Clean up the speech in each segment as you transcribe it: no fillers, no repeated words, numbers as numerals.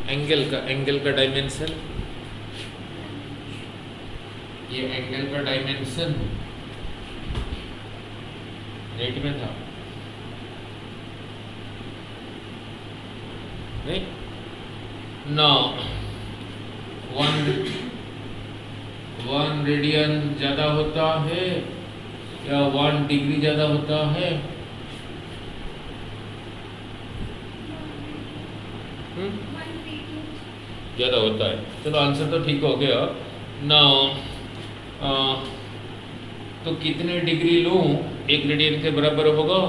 Angle का dimension, ये angle का डायमेंशन 8 में था नहीं ना। 1 रेडियन ज़्यादा होता है या 1 डिग्री ज़्यादा होता है? ज़्यादा होता है। चलो आंसर तो ठीक हो गया ना। तो कितने डिग्री लूँ 1 रेडियन के बराबर होगा?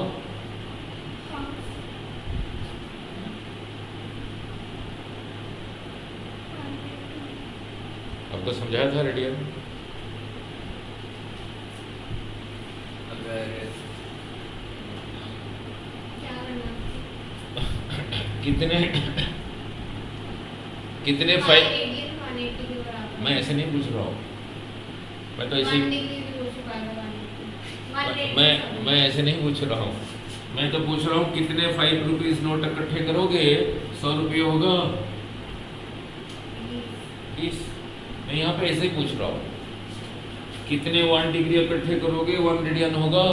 आपको समझाया था रेडियन। कितने 5? मैं ऐसे नहीं पूछ रहा हूँ, मैं तो ऐसे मैं ऐसे नहीं पूछ रहा हूँ, मैं तो पूछ रहा हूँ कितने 5 रुपीज़ नोट इकट्ठे करोगे 100 रुपये होगा 20। मैं यहाँ पे ऐसे ही पूछ रहा हूँ कितने 1 डिग्री इकट्ठे करोगे 1 रेडियन होगा?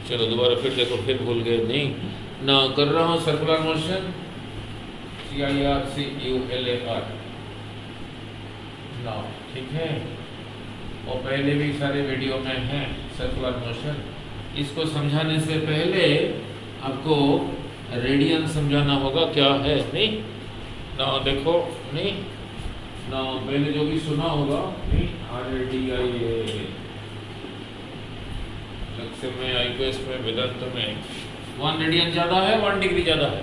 चलो दोबारा फिर देखो, फिर भूल गए नहीं ना। कर रहा हूँ सर्कुलर मोशन, CIRCULAR ना, ठीक है। और पहले भी सारे वीडियो में है सर्कुलर मोशन। इसको समझाने से पहले आपको रेडियन समझाना होगा क्या है नहीं ना। देखो नहीं ना, पहले जो भी सुना होगा नहीं, RADIA लक्ष्य में, IPS में, वेदांत में 1 रेडियन ज़्यादा है 1 डिग्री ज़्यादा है?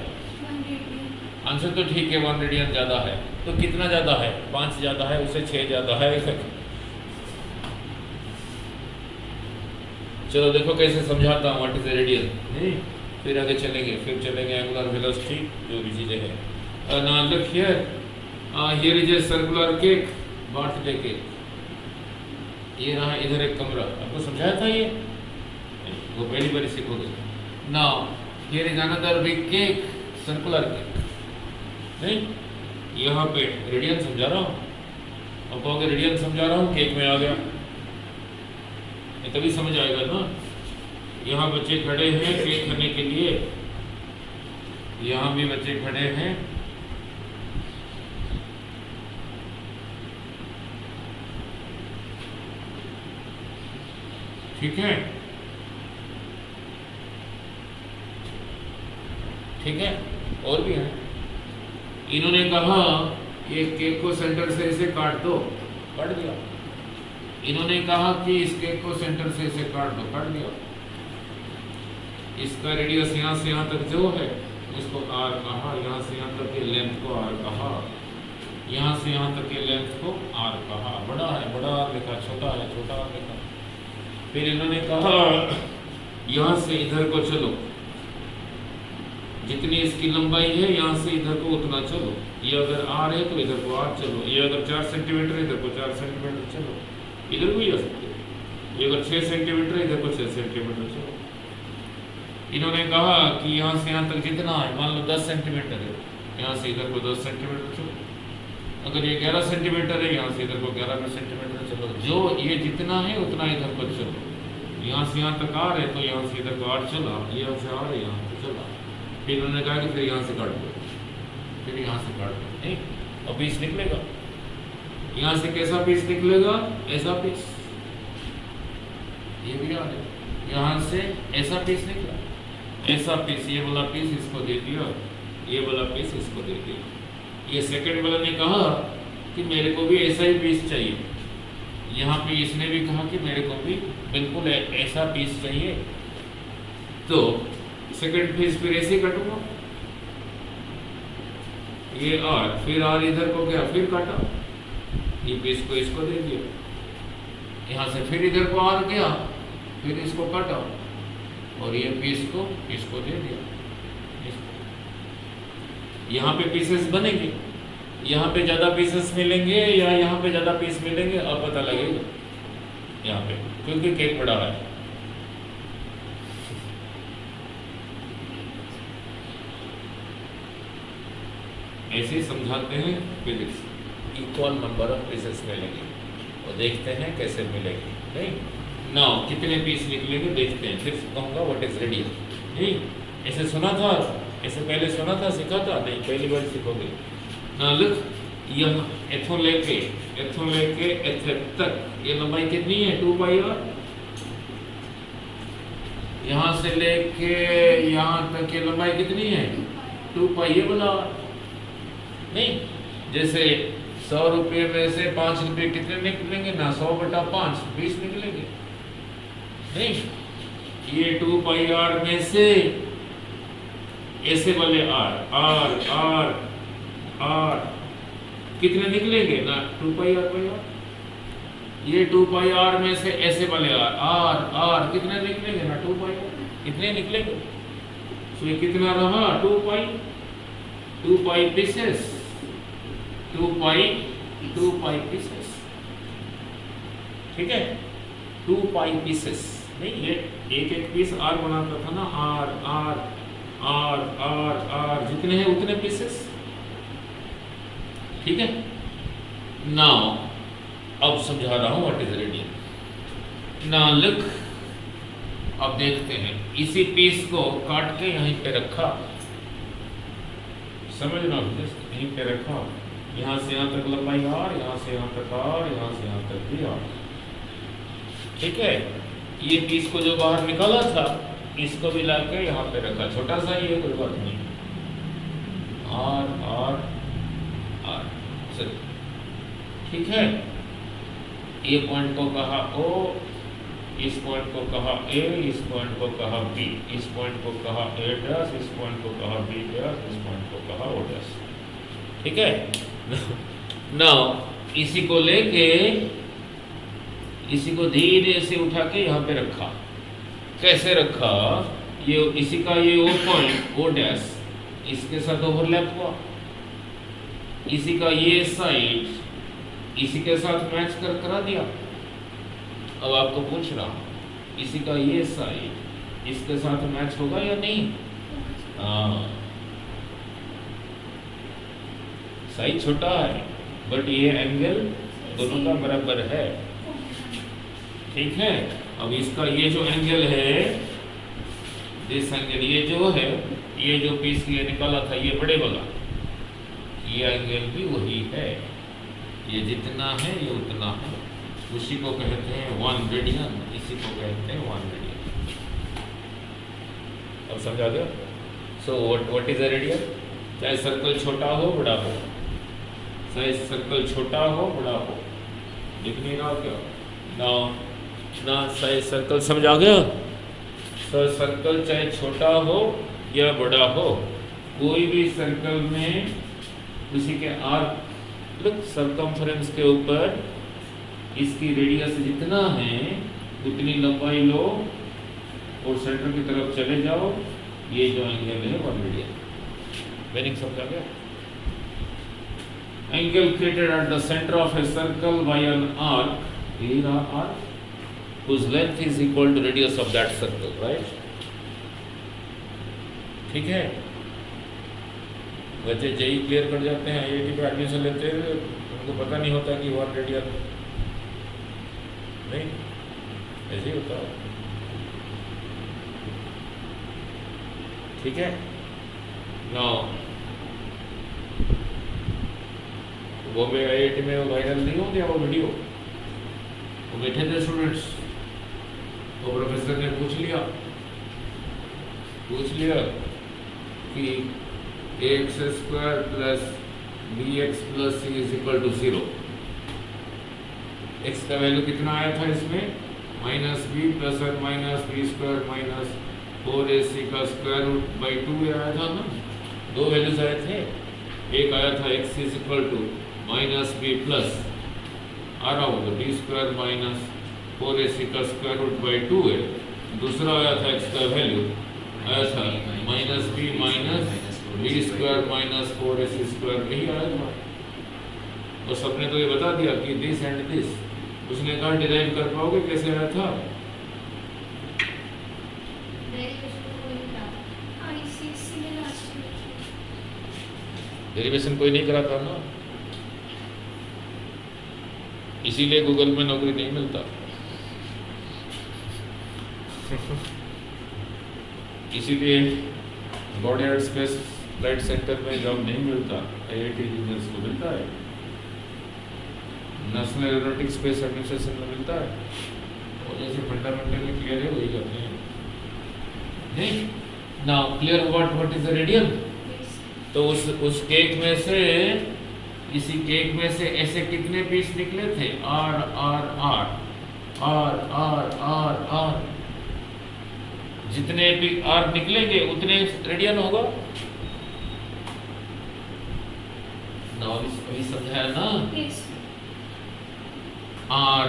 आंसर तो ठीक है 1 रेडियन ज़्यादा है। तो कितना ज़्यादा है? 5 ज़्यादा है, उससे 6 ज़्यादा है। चलो देखो कैसे समझाता हूँ व्हाट इज ए रेडियन नहीं। फिर आगे चलेंगे, फिर चलेंगे एंगुलर वेलोसिटी, जो भी चीज़ें हैं। Now look here is a circular cake, birthday cake. ये रहा इधर एक कमरा, आपको समझाया था ये, वो पहली बार सीखोगे। Now here is another big cake, circular cake नहीं। यहाँ पे रेडियन समझा रहा हूँ, अब कहोगे रेडियन समझा रहा हूँ केक में आ गया, ये तभी समझ आएगा ना। यहाँ बच्चे खड़े हैं केक खाने के लिए, यहाँ भी बच्चे खड़े हैं। ठीक है, ठीक है। और भी है। इन्होंने कहा ये केक को सेंटर से इसे काट दो, काट दिया। इन्होंने कहा कि इस केक को सेंटर से इसे काट दो, काट दिया। इसका रेडियस यहाँ से यहाँ तक जो है इसको R कहा, यहाँ से यहाँ तक के लेंथ को R कहा, यहाँ से यहाँ तक के लेंथ को R कहा। बड़ा है बड़ा R लिखा, छोटा है छोटा R लिखा। फिर इन्होंने कहा यहाँ से इधर को चलो, जितनी इसकी लंबाई है यहाँ से इधर को उतना चलो। ये अगर R है तो इधर को R चलो, ये अगर 4 सेंटीमीटर है इधर को 4 सेंटीमीटर चलो, इधर को जा सकते हो। ये अगर 6 सेंटीमीटर है इधर को 6 सेंटीमीटर चलो। इन्होंने कहा कि यहाँ से यहाँ तक जितना है, मान लो 10 सेंटीमीटर है, यहाँ से इधर को 10 सेंटीमीटर चलो। अगर ये 11 सेंटीमीटर है, यहाँ से इधर को 11 सेंटीमीटर चलो। जो ये जितना है उतना इधर को चलो। यहाँ से यहाँ तक R है तो यहाँ से इधर को R चला, यहाँ से R है यहाँ से चला। फिर इन्होंने कहा कि फिर यहाँ से काट दो, फिर यहाँ से काट दो नहीं, और पीस निकलेगा। यहाँ से कैसा पीस निकलेगा? ऐसा पीस। ये भी याद है, यहाँ से ऐसा पीस निकला, ऐसा पीस। ये वाला पीस इसको दे दिया, ये वाला पीस इसको दे दिया। ये सेकंड वाला ने कहा कि मेरे को भी ऐसा ही पीस चाहिए। यहाँ पे इसने भी कहा कि मेरे को भी बिल्कुल ऐसा पीस चाहिए। तो सेकंड पीस फिर ऐसे कटूंगा, ये R, फिर R इधर को गया, फिर काटा, ये पीस को इसको दे दिया। यहाँ से फिर इधर को R गया, फिर इसको काटा, और ये पीस को इसको दे दिया। यहाँ पे पीसेस बनेंगे, यहाँ पे ज़्यादा पीसेस मिलेंगे या यहाँ पे ज़्यादा पीस मिलेंगे, अब पता लगेगा यहाँ पे, क्योंकि केक बड़ा है। ऐसे ही समझाते हैं physics. Equal number of pieces मिलेंगे और देखते हैं कैसे मिलेंगे। नहीं ना कितने पीस निकलेंगे देखते हैं, फिर कहूँगा व्हाट इज रेडियन। नहीं ऐसे सुना था, ऐसे पहले सुना था, सीखा था? नहीं, पहली बार सीखोगे ना। लिख यह इथों लेके इथे तक ये लंबाई कितनी है? 2 पाई आर। यहाँ से लेके यहाँ तक ये लंबाई कितनी है? 2 पाई ये बोला। नहीं जैसे 100 रुपये में से 5 रुपये कितने निकलेंगे ना? 100 बटा 5 20 निकलेंगे। नहीं ये 2 पाई आर में से ऐसे वाले आर कितने निकलेंगे ना? 2 पाई आर। ये 2 पाई आर में से ऐसे वाले आर कितने निकलेंगे ना? 2 पाई आर। कितने निकलेंगे? तो ये कितना रहा? 2 पाई पीसेस। 2 पाई पीसेस। ठीक है, 2 पाई पीसेस। नहीं ये एक पीस आर बनाता था ना, आर जितने हैं उतने पीसेस। ठीक है, नाउ अब समझा रहा हूं what is radian. Now look, अब देखते हैं, इसी पीस को काट के यहीं पे रखा, समझना, यहीं पे रखा, यहाँ से यहाँ तक लंबाई आर, यहाँ से यहाँ तक आर, यहाँ से यहाँ तक भी आर। ठीक है, ये पीस को जो बाहर निकाला था इसको भी लाके यहाँ पे रखा, छोटा सा ही है, कोई बात नहीं। आर चलो ठीक है, ए पॉइंट को कहा ओ, इस पॉइंट को कहा ए, इस पॉइंट को कहा बी, इस पॉइंट को कहा ए डैश, इस पॉइंट को कहा बी डैश, इस पॉइंट को कहा ओ डैश। ठीक है, नाउ इसी को लेके इसी को धीरे से उठा के यहाँ पे रखा। कैसे रखा? ये इसी का ये ओ पॉइंट ओ डैश इसके साथ ओवरलैप हुआ, इसी का ये साइड इसी के साथ मैच करा दिया। अब आपको पूछ रहा हूँ, इसी का ये साइड इसके साथ मैच होगा या नहीं? साइड छोटा है बट ये एंगल दोनों का बराबर है। ठीक है, अब इसका ये जो एंगल है, दिस एंगल, ये जो है, ये जो पीस ये निकाला था ये बड़े वाला, ये एंगल भी वही है, ये जितना है ये उतना है, उसी को कहते हैं 1 रेडियन, इसी को कहते हैं 1 रेडियन। अब समझा गया? So what is a radian? चाहे सर्कल छोटा हो बड़ा हो, चाहे सर्कल छोटा हो बड़ा हो, दिख नहीं रहा क्या? ना चाहे सर्कल, समझ आ गया? तो सर्कल चाहे छोटा हो या बड़ा हो, कोई भी सर्कल में उसी के आर्क सरकमफ्रेंस के ऊपर इसकी रेडियस जितना है उतनी लंबाई लो और सेंटर की तरफ चले जाओ, ये जो एंगल है 1 रेडियन। मीनिंग समझा गया? Angle created at the centre of a circle by an arc, here are arc whose length is equal to radius of that circle, right? ठीक है, बच्चे जेई क्लियर कर जाते हैं, आईआईटी पे एडमिशन लेते हैं, उनको पता नहीं होता कि 1 रेडियन नहीं, ऐसे ही होता है। ठीक है, नाउ बॉम्बे आईआईटी में वो वायरल नहीं हो गया वो वीडियो, वो बैठे थे स्टूडेंट्स, तो प्रोफेसर ने पूछ लिया कि ax² plus bx plus c is equal to 0। x का वैल्यू कितना आया था इसमें? -b प्लस और माइनस b² माइनस 4ac का स्क्वायर रूट बाई 2 आया था ना, 2 वैल्यूज आए थे। एक आया था x is equal to -b plus आ रहा होगा b² माइनस 4ac का स्क्वायर रूट बाई 2 है। दूसरा आया था x का वैल्यू आया था -b minus b² minus 4ac², यही आया था। और सबने तो ये बता दिया कि दिस एंड दिस, उसने कहा डिराइव कर पाओगे कैसे आया था? डेरिवेशन कोई नहीं कराता ना, इसीलिए गूगल में नौकरी नहीं मिलता। इसीलिए गॉडयार्ड स्पेस फ्लाइट सेंटर में जॉब नहीं मिलता, IIT इंजीनियर्स को मिलता है, नेशनल एरोनॉटिक्स स्पेस एडमिनिस्ट्रेशन में मिलता है, और जैसे फंडामेंटली क्लियर है वही करते हैं। नहीं now clear what is the radian. तो उस केक में से, इसी केक में से ऐसे कितने पीस निकले थे? R R R R R R R, जितने भी आर निकलेंगे उतने रेडियन होगा। अभी समझाया ना? आर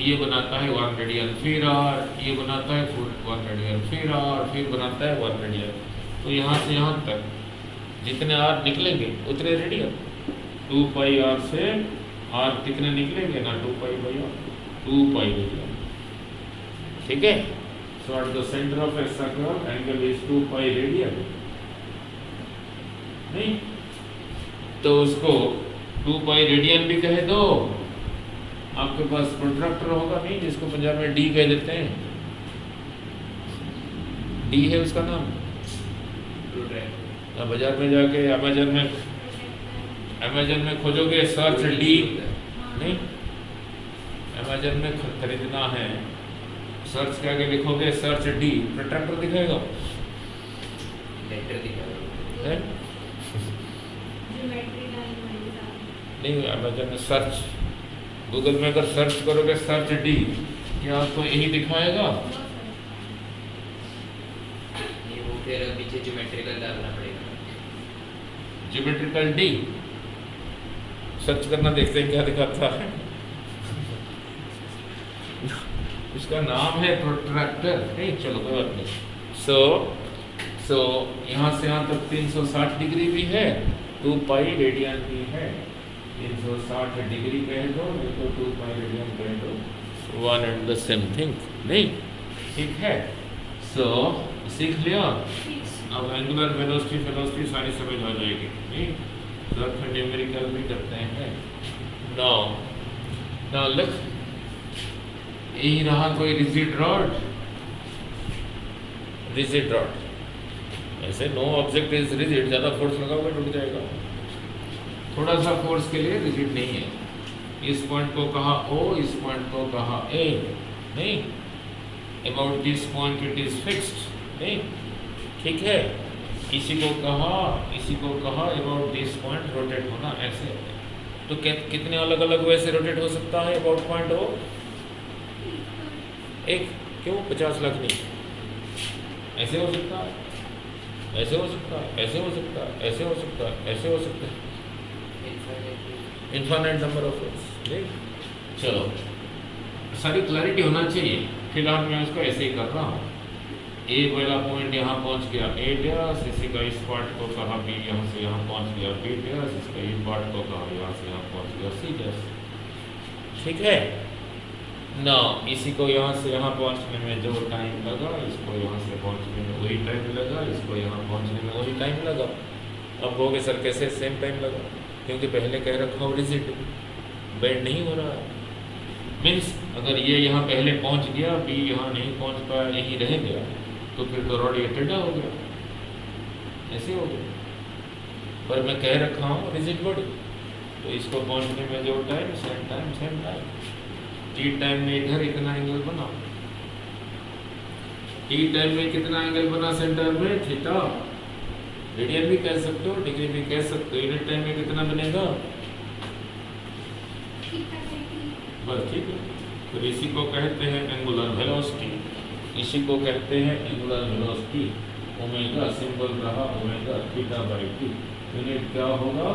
ये बनाता है 1 रेडियन, फिर आर ये बनाता है 1 रेडियन, फिर आर फिर बनाता है 1 रेडियन। तो यहाँ से यहाँ तक जितने आर निकलेंगे उतने रेडियन। 2 पाई आर से आर कितने निकलेंगे ना, 2 pi by R, 2 pi radian. ठीक है। So at the centre of a circle angle is 2 pi radian. नहीं तो उसको 2 पाई रेडियन भी कह दो। आपके पास प्रोट्रैक्टर होगा नहीं, जिसको पंजाब में डी कह देते हैं, डी है उसका नाम। बाजार में जाके अमेजन में खोजोगे सर्च डी, नहीं अमेजन में खरीदना है, सर्च करके लिखोगे सर्च डी, प्रोट्रैक्टर दिखाएगा, नहीं अमेजन में सर्च, गूगल में अगर सर्च करोगे सर्च डी, क्या आपको यही दिखाएगा? वो फिर पीछे ज्योमेट्रिकल डालना पड़ेगा, ज्योमेट्रिकल डी सर्च करना, देखते हैं क्या दिखाता है। उसका नाम है प्रोट्रैक्टर। नहीं चलो कोई बात नहीं। सो यहाँ से यहाँ तक 360 डिग्री भी है, 2 पाई रेडियन भी है। 360 डिग्री कह दो, नहीं तो 2 पाई रेडियन कह दो, 1 एंड द सेम थिंग। नहीं ठीक है। सो सीख लिया। अब एंगुलर वेलोसिटी सारी समझ आ जाएगी। नहीं तो फिर न्यूमेरिकल भी करते हैं। नाउ लुक, यही रहा कोई रिजिड रॉड, ऐसे नो ऑब्जेक्ट इज रिजिड, ज़्यादा फोर्स लगाओगे टूट जाएगा। थोड़ा सा फोर्स के लिए रिजिड नहीं है। इस पॉइंट को कहा O, इस पॉइंट को कहा A। नहीं about this point it is fixed. नहीं ठीक है। इसी को कहा अबाउट दिस पॉइंट रोटेट होना, ऐसे। तो कितने अलग अलग वैसे रोटेट हो सकता है अबाउट पॉइंट O? एक, क्यों 50 लाख नहीं? ऐसे हो सकता है, ऐसे हो सकता है, ऐसे हो सकता है, ऐसे हो सकता है, ऐसे हो सकता है, इनफाइनाइट नंबर ऑफ वेज। चलो सारी क्लैरिटी होना चाहिए। फिलहाल मैं उसको ऐसे ही कर रहा हूँ। ए वाला पॉइंट यहाँ पहुँच गया, ए डैश, इसी का इस पार्ट को कहा बी, यहाँ से यहाँ पहुँच गया बी डैश, इसका इस पार्ट को कहा यहाँ से यहाँ पहुँच गया सी डैश। ठीक है ना। इसी को यहाँ से यहाँ पहुँचने में जो टाइम लगा, इसको यहाँ से पहुँचने में वही टाइम लगा, इसको यहाँ पहुँचने में वही टाइम लगा। अब कहोगे सर कैसे सेम टाइम लगा? क्योंकि पहले कह रखा हो रिजिड, बेंड नहीं हो रहा है। मीन्स अगर ये यहाँ पहले पहुँच गया, बी यहाँ नहीं पहुँच पाया, यहीं रह गया, तो फिर तो रॉड ये टेढ़ा हो गया, ऐसे हो गया। पर मैं कह रखा हूँ रिजिड बॉडी, तो इसको पहुँचने में जो time same time. T time में इधर इतना एंगल बना, टी टाइम में कितना एंगल बना सेंटर में? थीटा। रेडियन भी कह सकते हो, डिग्री भी कह सकते हो। यूनिट टाइम में कितना बनेगा? बस ठीक है। तो इसी को कहते हैं एंगुलर वेलोसिटी, इसी को कहते हैं एंगुलर वेलोसिटी। ओमेगा सिंबल रहा omega theta by T. Unit क्या होगा?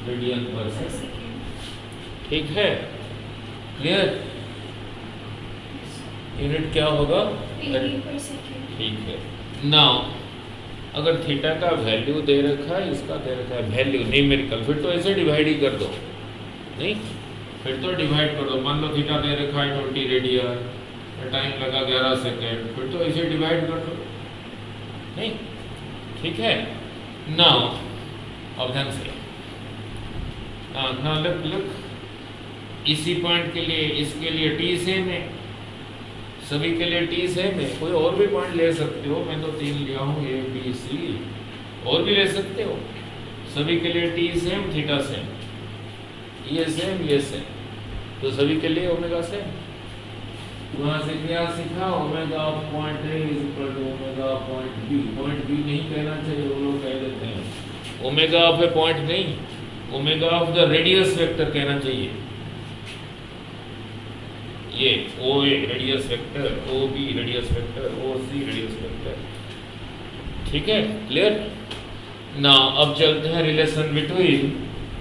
रेडियन पर सेकंड। ठीक है, क्लियर? यूनिट क्या होगा? ठीक है। नाउ अगर थीटा का वैल्यू दे रखा है, इसका दे रखा है वैल्यू न्यूमेरिकल, फिर तो ऐसे डिवाइड ही कर दो। नहीं फिर तो डिवाइड कर दो। मान लो थीटा दे रखा है 20 रेडियन, टाइम लगा 11 सेकेंड, फिर तो ऐसे डिवाइड कर दो। नहीं ठीक है। नाउ अब ध्यान से ना लुक इसी पॉइंट के लिए, इसके लिए टी सेम है, सभी के लिए टी सेम है। कोई और भी पॉइंट ले सकते हो, मैं तो 3 लिया हूँ, ए बी सी, और भी ले सकते हो। सभी के लिए टी सेम, थीटा सेम, ये सेम, ये सेम, तो सभी के लिए ओमेगा सेम। वहाँ से क्या सीखा, omega of point A is equal to omega of point B. Point B नहीं कहना चाहिए, वो लोग कह देते हैं ओमेगा ऑफ ए पॉइंट नहीं, omega of the radius vector कहना चाहिए। ये O A radius vector, O B radius vector, O C radius vector, ठीक है, क्लियर ना। अब चलते हैं relation between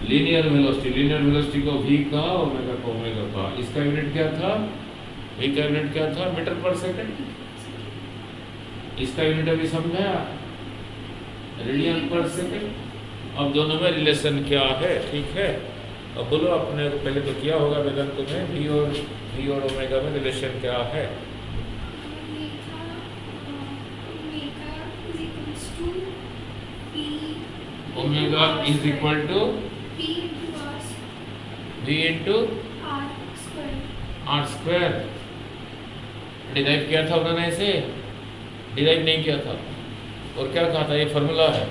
linear velocity. Linear velocity को v कहा, ओमेगा को ओमेगा कहा। इसका यूनिट क्या था, v का यूनिट क्या था, मीटर पर सेकंड। इसका यूनिट अभी समझाया, रेडियन पर सेकंड। अब दोनों में रिलेशन क्या है, ठीक है। अब बोलो, अपने पहले तो किया होगा वेदांत में, v और ओमेगा में रिलेशन क्या है। Omega is equal to v into r square. Derive किया था उन्होंने, ऐसे डिराइव नहीं किया था। और क्या कहा था, ये फॉर्मूला है।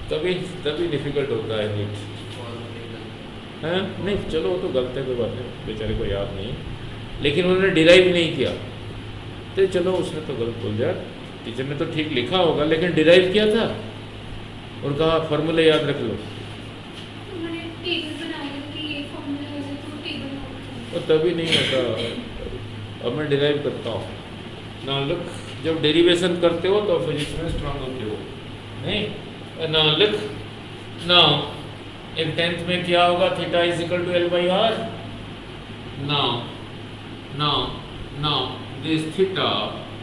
तभी डिफिकल्ट होता है नीट, है नहीं। चलो वो तो गलत है, कोई बात नहीं, बेचारे को याद नहीं, लेकिन उन्होंने डिराइव नहीं किया तो चलो उसने तो गलत बोल दिया। टीचर ने तो ठीक लिखा होगा, लेकिन डिराइव किया था और कहा फॉर्मूले याद रख लो। और तभी नहीं होता। अब मैं डिराइव करता हूँ ना। लुक, जब डेरिवेशन करते हो तो फिजिक्स में स्ट्रांग होते हो, नहीं ना। लुक ना, एक 10th में क्या होगा, theta is equal to L/R। ना दिस थीटा,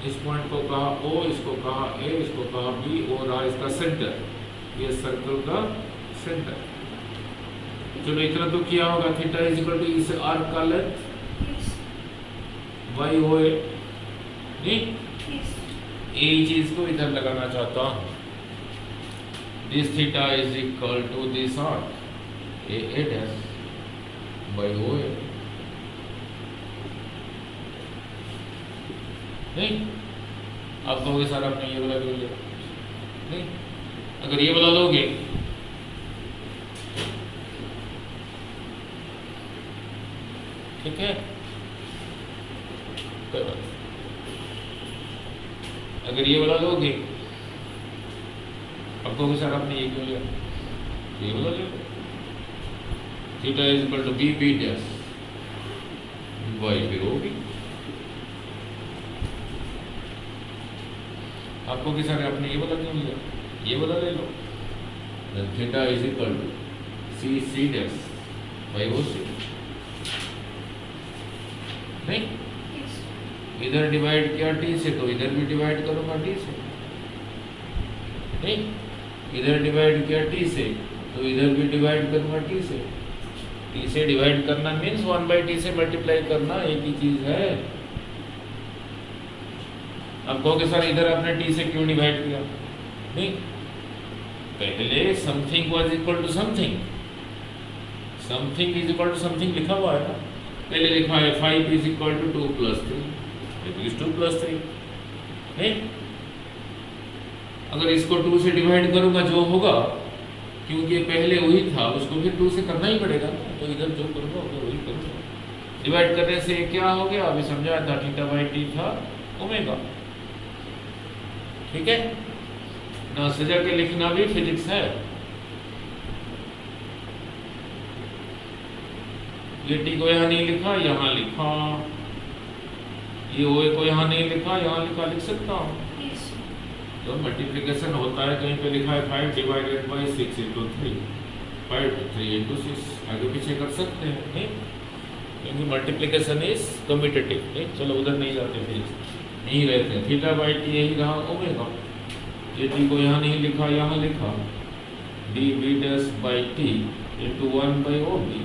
इस पॉइंट को कहा O, इसको कहा A, इसको कहा B, और R इसका सेंटर, ये सर्कल का सेंटर। चलो इतना तो किया होगा, थीटा इज इक्वल टू इस आर्क का लेंथ y हो, नहीं यही चीज को इधर लगाना चाहता हूँ। This theta is equal to this arc a dash by o a, नहीं। आप कहोगे सर आपने ये वाला क्यों लिया, नहीं। अगर ये वाला लोगे ठीक है, कोई बात। अगर ये वाला लोगे, अब कहोगे सर आपने ये क्यों लिया, ये वाला ले लो। Theta is equal to B B dash Y फिर होगी। आपको कि सर आपने ये वाला क्यों लिया, ये वाला ले लो। Theta is equal to C C dash by O C, नहीं। इधर डिवाइड किया टी से तो इधर भी डिवाइड करूंगा टी से, नहीं। इधर डिवाइड किया टी से तो इधर भी डिवाइड करूंगा टी से। टी से डिवाइड करना मीन्स 1/t से मल्टीप्लाई करना, एक ही चीज है। अब कहोगे सर इधर आपने टी से क्यों डिवाइड किया, नहीं। पहले something was equal to something, something is equal to something लिखा हुआ है ना। पहले लिखा है 5 is equal to 2 plus 3, it is 2 plus 3, नहीं। अगर इसको 2 से डिवाइड करूंगा जो होगा, क्योंकि पहले वही था, उसको फिर 2 से करना ही पड़ेगा ना। तो इधर जो करूंगा वही करूंगा। डिवाइड करने से क्या हो गया, अभी समझाया था, थीटा बाई टी था ओमेगा, ठीक है ना। सजा के लिखना भी फिजिक्स है। ये टी को यहाँ नहीं लिखा, यहाँ लिखा। ये ओए को यहाँ नहीं लिखा, यहाँ लिखा, लिख सकता हूँ। तो मल्टीप्लिकेशन होता है, कहीं पे लिखा है 5 डिवाइडेड बाई 6 इंटू 3, 5 3 इंटू 6, आगे पीछे कर सकते हैं, नहीं। क्योंकि मल्टीप्लिकेशन इज कम्यूटेटिव, नहीं। चलो उधर नहीं जाते, फिजिक्स नहीं रहते। थीटा बाई टी यही रहा ओमेगा। ये टी को यहाँ नहीं लिखा, यहाँ लिखा D B dash by T into 1 by O B.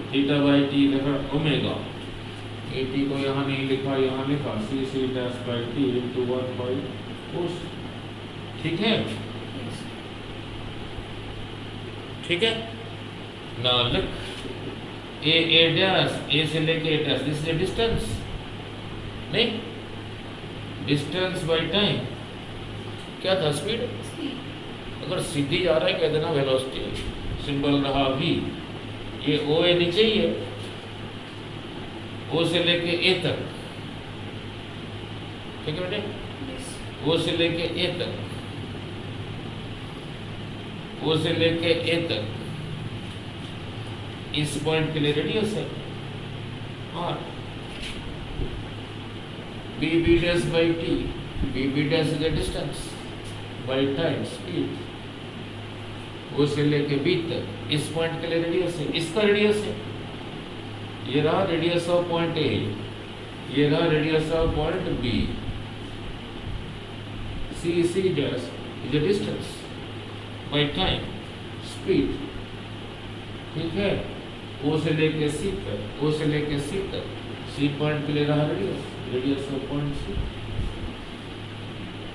Theta by T लिखा ओमेगा। ए टी को यहाँ नहीं लिखा, यहाँ लिखा C C dash by T into 1 by O C, ठीक है। ठीक है। Now look, A dash, A से लेके A dash, this is a distance, नहीं, डिस्टेंस बाय टाइम क्या था, स्पीड। अगर सीधी जा रहा है कह देना वेलोसिटी, सिंबल रहा v, ये ओ ए नीचे ही है, ओ से लेके ए तक, ठीक है बेटे, ओ से लेके ए तक, ओ से लेके ए तक, इस पॉइंट के लिए रेडियस है और B B dash by T, B B dash is a distance by time speed, O से लेके बी तक, इस पॉइंट के लिए रेडियस है, इसका रेडियस है, ये रहा रेडियस ऑफ पॉइंट ए, ये रहा radius of point B, C C dash is a distance by time speed, ठीक है। ओ से लेके सी तक, ओ से लेके सी तक, सी पॉइंट के लिए रहा radius, radius of point C,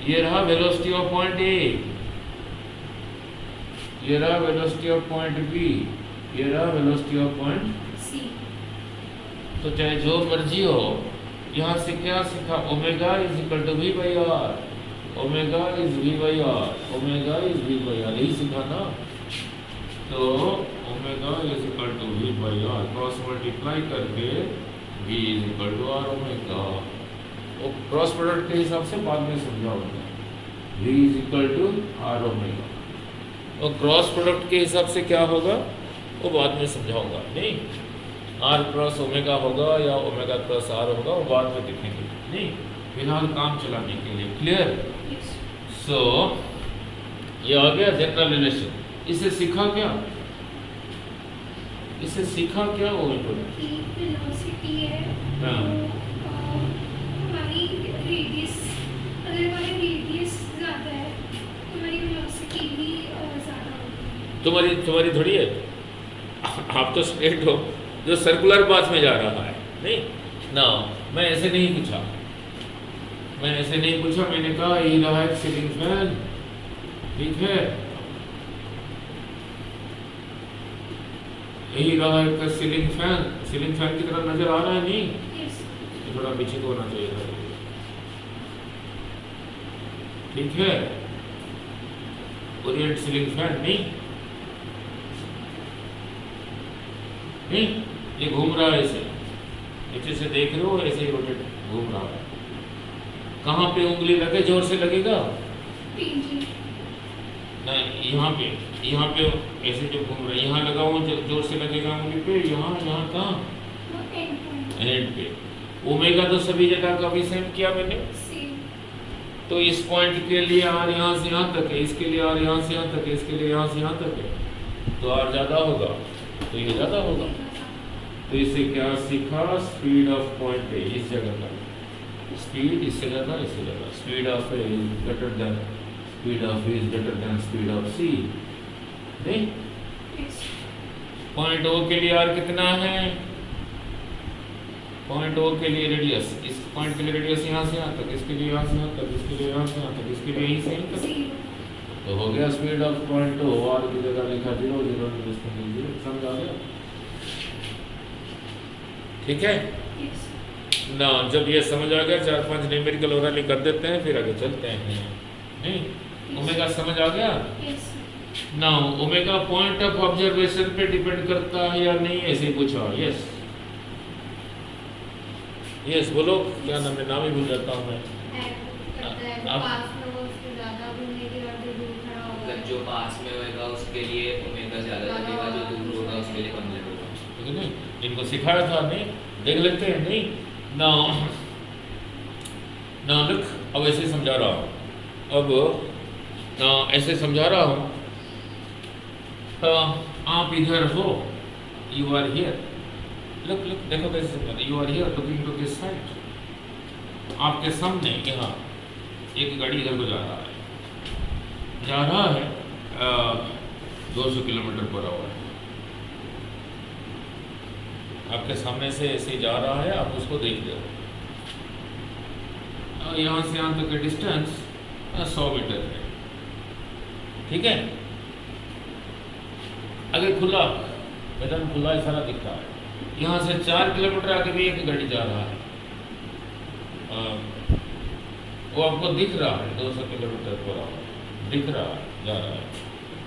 ये रहा वेलोसिटी ऑफ पॉइंट ए, ये रहा वेलोसिटी ऑफ पॉइंट बी, ये रहा वेलोसिटी ऑफ पॉइंट सी। तो चाहे जो मर्जी हो, यहाँ से क्या सीखा, omega is equal to V by R, omega is V by R, omega is V by R, यही सीखा ना। तो omega is equal to V by R, cross multiply करके V is equal to are omega, वो cross product के हिसाब से बाद में समझाऊंगा, V is equal to are omega, और क्रॉस प्रोडक्ट के हिसाब से क्या होगा वो बाद में समझाऊंगा, नहीं आर क्रॉस ओमेगा होगा या ओमेगा क्रॉस आर होगा वो बाद में देखेंगे, नहीं फिलहाल काम चलाने के लिए, क्लियर। सो ये आ गया जनरल रिलेशन। इसे सीखा क्या, इसे सीखा क्या वो वेलोसिटी है, हाँ। हमारी रेडियस, अगर हमारी रेडियस ज़्यादा है तो हमारी वेलोसिटी भी ज़्यादा होगी। तुम्हारी थोड़ी है, आप तो स्ट्रेट हो, जो सर्कुलर पाथ में जा रहा है, नहीं ना। मैं ऐसे नहीं पूछा, मैं ऐसे नहीं पूछा, मैंने कहा ये रहा एक सीलिंग फैन, ठीक है, यही रहा एक सीलिंग फैन, सीलिंग फैन की तरह नजर आ रहा है, नहीं ये थोड़ा पीछे को होना चाहिए था, ठीक है, ओरिएंट सीलिंग फैन, नहीं ये घूम रहा है, ऐसे नीचे से देख रहे हो, ऐसे ही रोटेट घूम रहा है। कहाँ पे उंगली लगे, जोर से लगेगा नहीं, यहाँ पे ऐसे जो घूम रहा है, यहाँ लगा हुआ जोर से लगेगा उंगली पे, यहाँ कहाँ एंड पे। ओमेगा तो सभी जगह का भी सेम किया मैंने, तो इस पॉइंट के लिए आर यहाँ से यहाँ तक है, इसके लिए आर यहाँ से यहाँ तक है, इसके लिए यहाँ से यहाँ तक है, तो आर ज़्यादा होगा तो ये ज़्यादा होगा। तो इसे क्या सीखा, स्पीड ऑफ पॉइंट ए, इस जगह का स्पीड इससे ज़्यादा, इससे ज़्यादा, speed of A is greater than, speed of A is greater than speed of C, नहीं। पॉइंट ओ के लिए आर कितना है, पॉइंट ओ के लिए रेडियस, इस पॉइंट के लिए रेडियस यहाँ से यहाँ तक, इसके लिए यहाँ से यहाँ तक, इसके लिए यहाँ से यहाँ तक, इसके लिए यहीं से यहीं तक, तो हो गया speed of point O, R की जगह लिखा 0 0 0, समझ आ गया, ठीक है ना। जब ये समझ आ गया, 4-5 न्यूमेरिकल ओरली कर देते हैं, फिर आगे चलते हैं, नहीं। ओमेगा समझ आ गया ना। ओमेगा पॉइंट ऑफ ऑब्जर्वेशन पे डिपेंड करता है या नहीं, ऐसे ही पूछा, यस यस बोलो, क्या नाम है, नाम ही भूल जाता हूँ मैं। मतलब जो पास में होगा उसके लिए ओमेगा ज़्यादा लगेगा, जो दूर होगा उसके लिए कम लगेगा, ठीक है, नहीं इनको सिखाया था, नहीं देख लेते हैं, नहीं ना लुक, अब ऐसे समझा रहा हूँ, अब ऐसे समझा रहा हूँ, आप इधर हो, यू आर हियर, लुक देखो कैसे समझा, you are here looking to this side, आपके सामने यहाँ एक गाड़ी इधर को जा रहा है 200 किलोमीटर पर आवर, आपके सामने से ऐसे जा रहा है, आप उसको देख रहे हो, यहाँ से यहाँ तक का डिस्टेंस 100 मीटर है, ठीक है। अगर खुला मैदान खुला है, सारा दिख रहा है, यहाँ से 4 किलोमीटर आगे भी एक गाड़ी जा रहा है, वो आपको दिख रहा है 200 किलोमीटर पर आवर दिख रहा है, जा रहा है,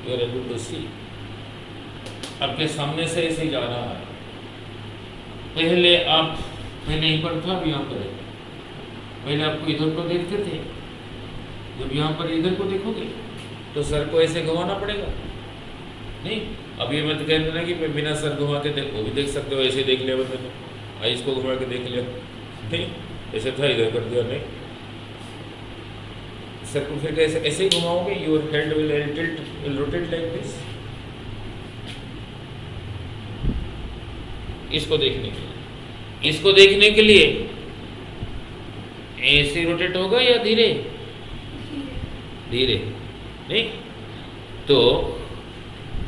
यू आर एबल टू सी, आपके सामने से ऐसे जा रहा है। पहले आप, मैं नहीं पर था, अब यहाँ पर है, पहले आपको इधर को देखते थे, जब यहाँ पर इधर को देखोगे तो सर को ऐसे घुमाना पड़ेगा, नहीं, अब ये मत कहना ना कि मैं बिना सर घुमा के वो भी देख सकते हो, ऐसे देख लिया बंदे ने, इसको घुमा के देख लिया, नहीं ऐसे था, इधर कर दिया, नहीं, सर को फिर कैसे ऐसे ही घुमाओगे, your head will rotate like this, इसको देखने के लिए, इसको देखने के लिए ऐसे रोटेट होगा या धीरे धीरे, नहीं, तो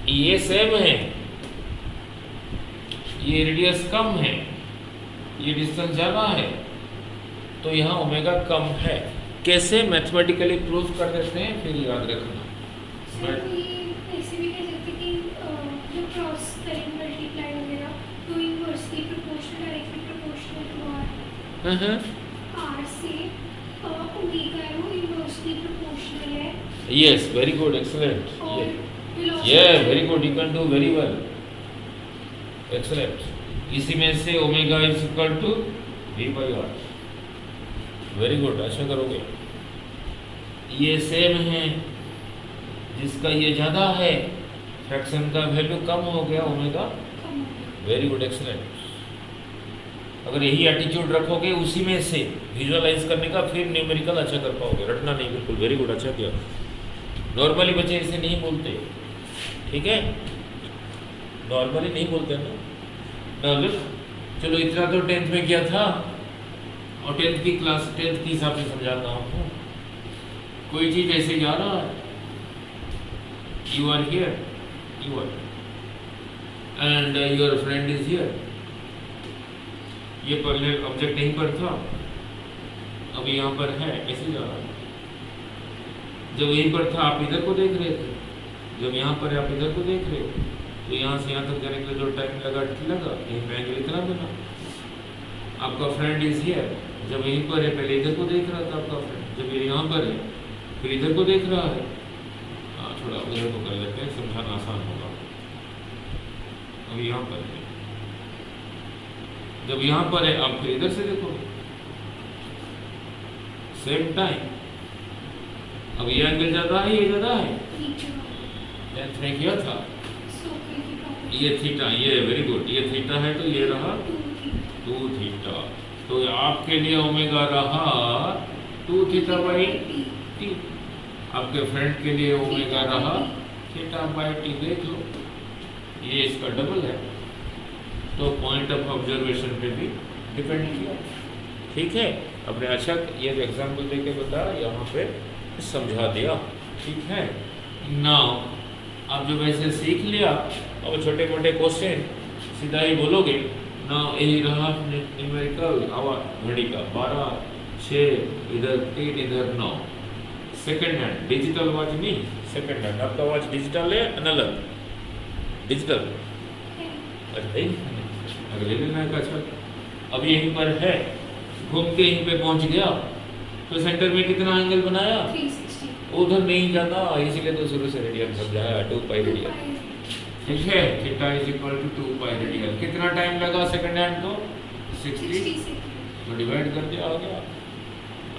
ये सेम है, ये रेडियस कम है, ये डिस्टेंस ज़्यादा है, तो यहाँ ओमेगा कम है। कैसे मैथमेटिकली प्रूफ कर देते हैं, फिर याद रखना। सर तो ये ऐसे भी कह सकते कि जो क्रॉस करेंगे मल्टीप्लाई वगैरह तो inversely proportional directly proportional to r से ओमेगा है वो इनवर्सली प्रोपोर्शनल है। यस, वेरी गुड, एक्सीलेंट, और yeah, very good, you can do very well, excellent। इसी में से omega is equal to v by r, very good, अच्छा करोगे। ये सेम है, जिसका ये ज़्यादा है, फ्रैक्शन का वैल्यू कम हो गया, ओमेगा, वेरी गुड, एक्सीलेंट। अगर यही एटीट्यूड रखोगे उसी में से विजुअलाइज करने का, फिर न्यूमेरिकल अच्छा कर पाओगे, रटना नहीं, बिल्कुल, वेरी गुड, अच्छा किया। नॉर्मली बच्चे इसे नहीं बोलते, ठीक है, नॉर्मली नहीं बोलते ना। चलो इतना तो 10th में किया था, और 10th की क्लास 10th के हिसाब से समझाता हूँ। कोई चीज़ ऐसे जा रहा है, you are here, you are, and your friend is here, ये पहले ऑब्जेक्ट यहीं पर था, अब यहाँ पर है, ऐसे जा रहा है। जब यहीं पर था आप इधर को देख रहे थे, जब यहाँ पर आप इधर को देख रहे हो, तो यहाँ से यहाँ तक जाने के लिए जो टाइम लगा यहीं पे एंगल इतना बना। आपका फ्रेंड इज हियर, जब यहीं पर है, पहले इधर को देख रहा था आपका फ्रेंड, जब ये यहाँ पर है फिर इधर को देख रहा है। थोड़ा उधर को कर लेते हैं, समझाना आसान होगा। अब यहाँ पर है, जब यहाँ पर है आप फिर इधर से देखोगे, सेम टाइम। अब ये एंगल ज़्यादा है, ये ज़्यादा है, 10th में किया था, ये थीटा, ये वेरी गुड, ये थीटा है, तो ये रहा 2 थीटा, तो आपके लिए ओमेगा रहा 2 थीटा बाई टी, आपके फ्रेंड के लिए ओमेगा रहा थीटा बाई टी। देख लो, ये इसका डबल है, तो पॉइंट ऑफ ऑब्जर्वेशन पे भी डिपेंड किया, ठीक है। अपने अच्छा ये एग्जाम्पल देके बता, यहाँ पे समझा दिया, ठीक है। नाउ आप जब ऐसे सीख लिया, अब छोटे मोटे क्वेश्चन सीधा ही बोलोगे ना। यही रहा न्यूमेरिकल आवर घड़ी का 12, 6, इधर 3, इधर 9। सेकंड हैंड डिजिटल वॉच नहीं, सेकंड हैंड। आपका वॉच डिजिटल है एनालॉग? डिजिटल, अरे अगले दिन मैं अच्छा, अब यहीं पर है, घूम के यहीं पे पहुंच गया, तो सेंटर में कितना एंगल बनाया? 360। उधर नहीं जाना, इसीलिए तो शुरू से रेडियन समझाया, 2 पाई रेडियन, ठीक है। Theta is equal to 2 pi radian. कितना टाइम लगा सेकंड हैंड को? 60, तो डिवाइड कर दिया, आ गया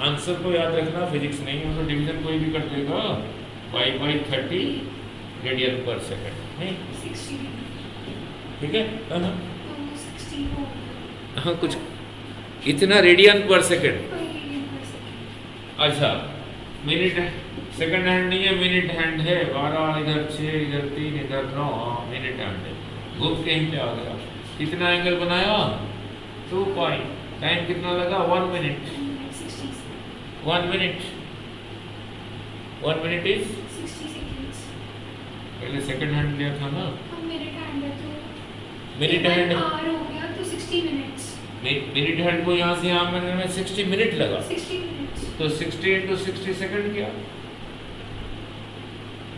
आंसर। को याद रखना, फिजिक्स नहीं हो तो डिवीजन कोई भी कर देगा, पाई बाई 30 रेडियन पर सेकंड, नहीं 60, ठीक है। हाँ 60 हो, हाँ, कुछ इतना रेडियन पर सेकंड। अच्छा, मिनट सेकंड हैंड नहीं है, मिनट हैंड है। 12, इधर 6, इधर 3, इधर 9, मिनट हैंड है। घूम के यहीं पे आ गया, कितना एंगल बनाया? 2 पाई। टाइम कितना लगा? 1 minute. 1 minute, 1 minute is 60 seconds। पहले सेकंड हैंड लिया था ना, अब मिनट हैंड है तो मिनट हैंड, आवर हो गया तो 60 मिनट्स। मिनट हैंड को यहाँ से यहाँ मैंने 60 मिनट लगा, 60 मिनट्स, तो 60 into 60 सेकंड किया,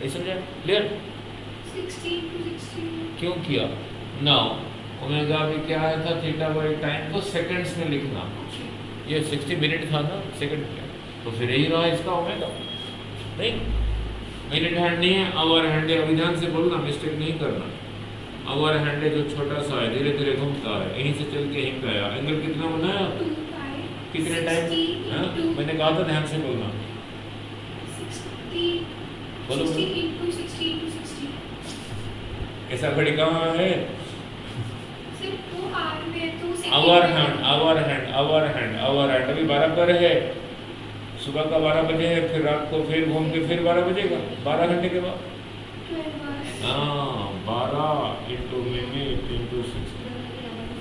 ये समझा? क्लियर? 16 to 16. क्यों किया? नाउ ओमेगा भी क्या आया था, थीटा बाई टाइम को सेकंड्स में लिखना, Okay. ये 60 मिनट था ना, सेकंड क्या, तो फिर यही रहा इसका ओमेगा। नहीं, मिनट हैंड नहीं है, आवर हैंड है। अभी ध्यान से बोलना, मिस्टेक नहीं करना। आवर हैंड है जो छोटा सा है, धीरे धीरे घूमता है, यहीं से चल के यहीं पे आया। एंगल कितना बनाया, 2 pi. कितने टाइम? 60 हाँ? into मैंने कहा था ध्यान से बोलना। 60. बोलो, 60 बोलो। into 60 into 60. ऐसा घड़ी कहाँ है? सिर्फ वो R में तो second आवर में- hand, hour hand, hour hand, hour hand. अभी 12 पर है, सुबह का 12 बजे है, फिर रात को फिर घूम के फिर 12 बजेगा, 12 घंटे के बाद। 12 hours. हाँ, 12 इंटू मिनट इंटू 60,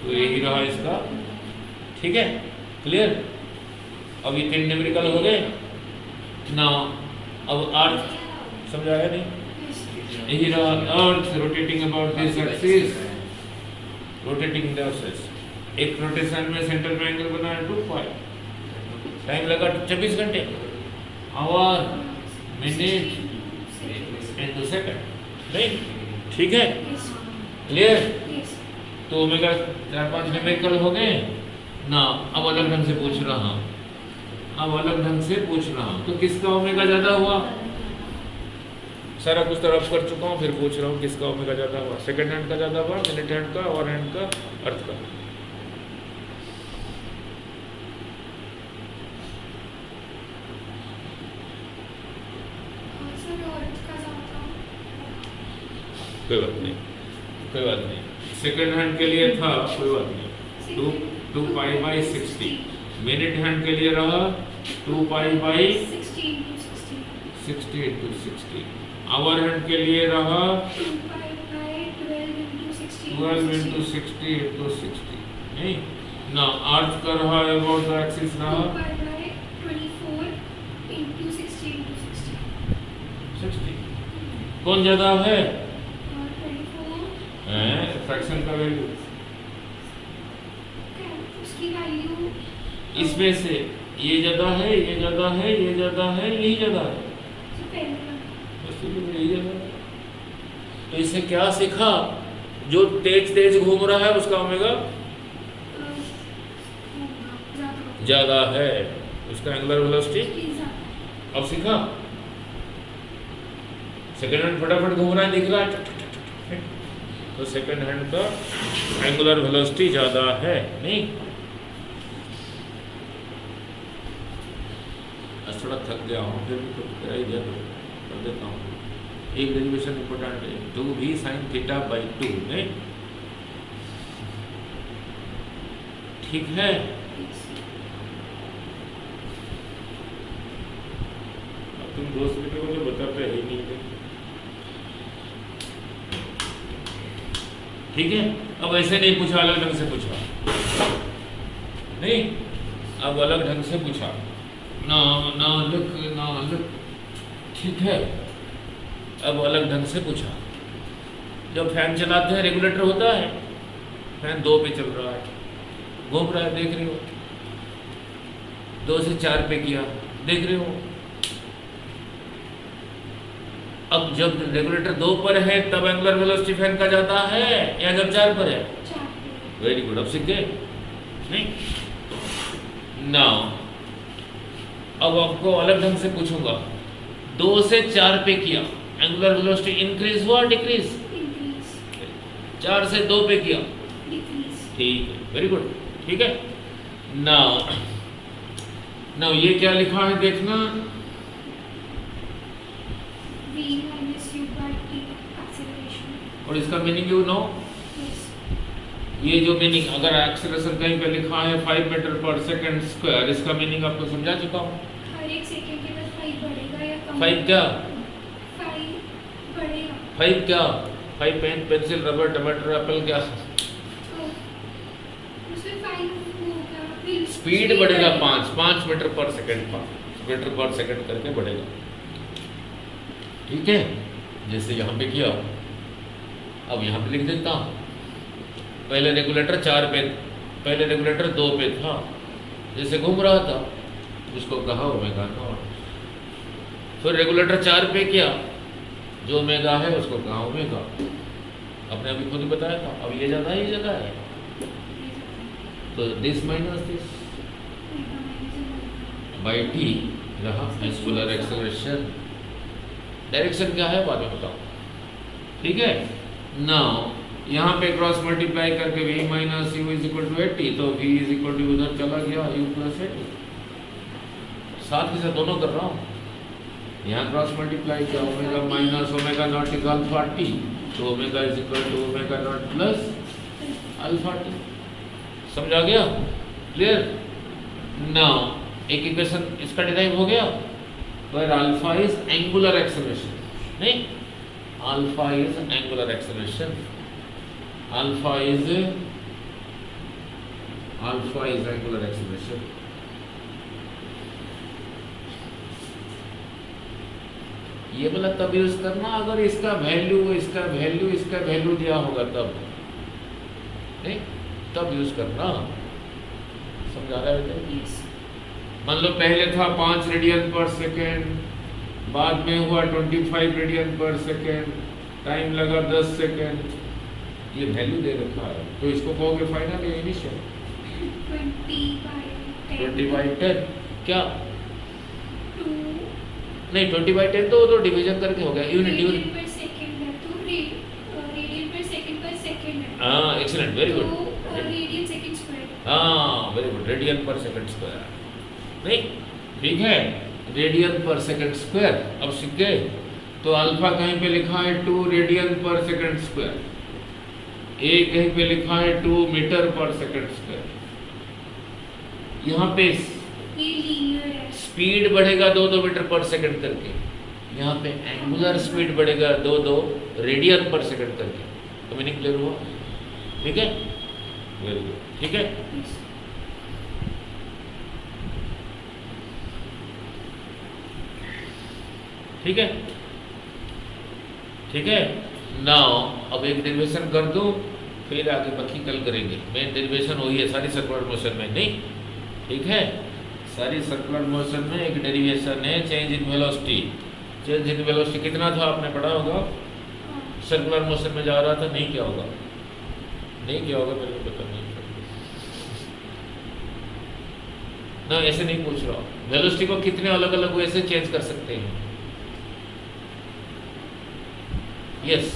तो यही रहा इसका। ठीक है, क्लियर? अब ये 3 न्यूमेरिकल हो गए ना। अब अर्थ समझाया नहीं? Yes. यही रहा earth rotating about this axis, rotating the axis. एक रोटेशन में सेंटर में एंगल बना है 2 पाई, टाइम लगा 24 घंटे, आवर मिनट इंटू सेकंड। नहीं, ठीक है, Yes. क्लियर? Yes. तो ओमेगा 4-5 न्यूमेरिकल हो गए ना। अब अलग ढंग से पूछ रहा हूँ, अब अलग ढंग से पूछ रहा हूँ, तो किसका ओमेगा ज्यादा हुआ? सारा कुछ तरफ कर चुका हूँ, फिर पूछ रहा हूँ किसका ओमेगा ज्यादा हुआ। सेकंड हैंड का ज्यादा हुआ, मिनट हैंड का, और हैंड का, अर्थ का। सर अर्थ का ज़्यादा. कोई बात नहीं, कोई बात नहीं। सेकंड हैंड के लिए था, कोई बात नहीं, 2 पाई बाई 60। मिनट हैंड के लिए रहा 2 pi by 16 to 60. 60 into 60। Hour hand के लिए रहा 2 pi by 12 into 60. 12 into 60 into 60। नहीं ना, अर्थ का रहा अबाउट द एक्सिस 2 रहा pi by 24 into 60 into 60. 60। कौन ज्यादा है? और 24 फ्रैक्शन का वैल्यू उसकी वैल्यू इसमें से ये ज्यादा है, ये ज्यादा है, ये ज्यादा है, यही ज्यादा है, जो पहले का बस यही ज्यादा है। तो इससे क्या सीखा? जो तेज तेज घूम रहा है उसका ओमेगा ज़्यादा ज्यादा है, उसका एंगुलर वेलोसिटी। ज़्यादा. अब सीखा? सेकंड हैंड फटाफट घूम रहा है, दिख रहा है, टक, टक, टक, टक, टक। तो सेकंड हैंड का एंगुलर वेलोसिटी ज्यादा है। नहीं, आज थोड़ा थक गया हूँ, फिर भी तो क्या ही दिया, तो कर देता हूँ। एक डेरिवेशन इंपॉर्टेंट है, 2v sin थीटा बाई 2। नहीं, ठीक है? अब तुम दोस्त बेटे को तो बताते ही नहीं थे। ठीक है, अब ऐसे नहीं पूछा, अलग ढंग से पूछा। नहीं, अब अलग ढंग से पूछा। ना ना लुक, ठीक है। अब अलग ढंग से पूछा। जब फैन चलाते हैं, रेगुलेटर होता है, फैन 2 पे चल रहा है, घूम रहा है, देख रहे हो, 2 से 4 पे किया, देख रहे हो। अब जब रेगुलेटर 2 पर है तब एंगुलर वेलोसिटी फैन का जाता है, या जब 4 पर है? 4 पे. वेरी गुड, अब सीख गए? नहीं, नाउ अब आपको अलग ढंग से पूछूंगा। 2 से 4 पे किया, एंगुलर वेलोसिटी इंक्रीज हुआ डिक्रीज? Increase. 4 से 2 पे किया, Decrease. ठीक है, वेरी गुड, ठीक है। नाउ नाउ ये क्या लिखा है देखना। V minus U by T acceleration. और इसका मीनिंग यू नो, Yes. ये जो मीनिंग अगर एक्सेलरेशन कहीं पे लिखा है 5 मीटर पर सेकंड स्क्वायर, इसका मीनिंग आपको समझा चुका हूँ। हर एक सेकंड के बाद 5 बढ़ेगा या कम? 5 क्या? 5 बढ़ेगा. 5 क्या? 5 पेन, पेंसिल, रबर, टमाटर, एप्पल, क्या? तो उसमें 5 होगा, फिर स्पीड बढ़ेगा 5 मीटर पर सेकंड, 5 मीटर पर सेकंड करके बढ़ेगा। ठीक है, जैसे यहाँ पे किया, अब यहाँ पे लिख देता हूँ। पहले रेगुलेटर 4 पे, पहले रेगुलेटर 2 पे था, जैसे घूम रहा था उसको कहा ओमेगा नॉट। फिर रेगुलेटर 4 पे किया, जो ओमेगा है उसको कहाँ ओमेगा, आपने अभी खुद ही बताया था। अब ये ज़्यादा है, ये ज़्यादा है, तो this minus this by T रहा एंगुलर एक्सेलरेशन। डायरेक्शन क्या है बाद में बताओ, ठीक है। नाउ यहाँ पे क्रॉस मल्टीप्लाई करके v minus u is equal to 80, तो v इज इक्वल टू उधर चला गया u प्लस 80, साथ के साथ दोनों कर रहा हूँ। यहाँ क्रॉस मल्टीप्लाई किया, omega minus omega naught is alpha T, तो omega is equal to omega naught plus alpha T. समझ आ गया, क्लियर। नाउ एक इक्वेशन इसका डिराइव हो गया, where alpha is angular acceleration, नहीं, alpha is angular acceleration, alpha is angular acceleration। ये वाला तब यूज करना अगर इसका वैल्यू दिया होगा तब, नहीं, तब यूज करना। समझा रहा है बेटा? मान लो पहले था 5 रेडियन पर सेकेंड, बाद में हुआ 25 रेडियन पर सेकेंड, टाइम लगा 10 सेकेंड, ये वैल्यू दे रखा है, तो इसको कहोगे फाइनल या इनिशियल? 20/10 क्या? 2 नहीं 20/10 तो डिवीजन करके हो गया, यूनिट रेडियन पर सेकंड है, तो रेडियन पर सेकंड है। हाँ एक्सीलेंट, वेरी गुड। तो रेडियन सेकंड स्क्वायर। हाँ वेरी गुड, रेडियन पर सेकंड स्क्वायर, नहीं ठीक है, रेडियन पर सेकंड स्क्वायर। अब सीख गए, तो अल्फा कहीं पे लिखा है 2 रेडियन पर सेकंड स्क्वायर, ए कहीं पे लिखा है 2 मीटर पर सेकंड स्क्वायर। यहाँ पे ये लीनियर है, स्पीड बढ़ेगा 2-2 मीटर पर सेकंड करके, यहाँ पे एंगुलर स्पीड बढ़ेगा 2-2 रेडियन पर सेकंड करके। तो मीनिंग क्लियर हुआ, ठीक है, वेरी गुड, ठीक है। ठीक है, ठीक है। नाउ अब एक डेरिवेशन कर दूं, फिर आगे बाकी कल करेंगे। मेन डेरिवेशन वही है सारी सर्कुलर मोशन में, नहीं ठीक है, सारी सर्कुलर मोशन में एक डेरिवेशन है change in velocity. Change in velocity कितना था आपने पढ़ा होगा, सर्कुलर मोशन में जा रहा था, नहीं क्या होगा, नहीं क्या होगा मेरे को पता नहीं ना, ऐसे नहीं पूछ रहा हूँ। वेलोसिटी को कितने अलग अलग वे से चेंज कर सकते हैं? यस,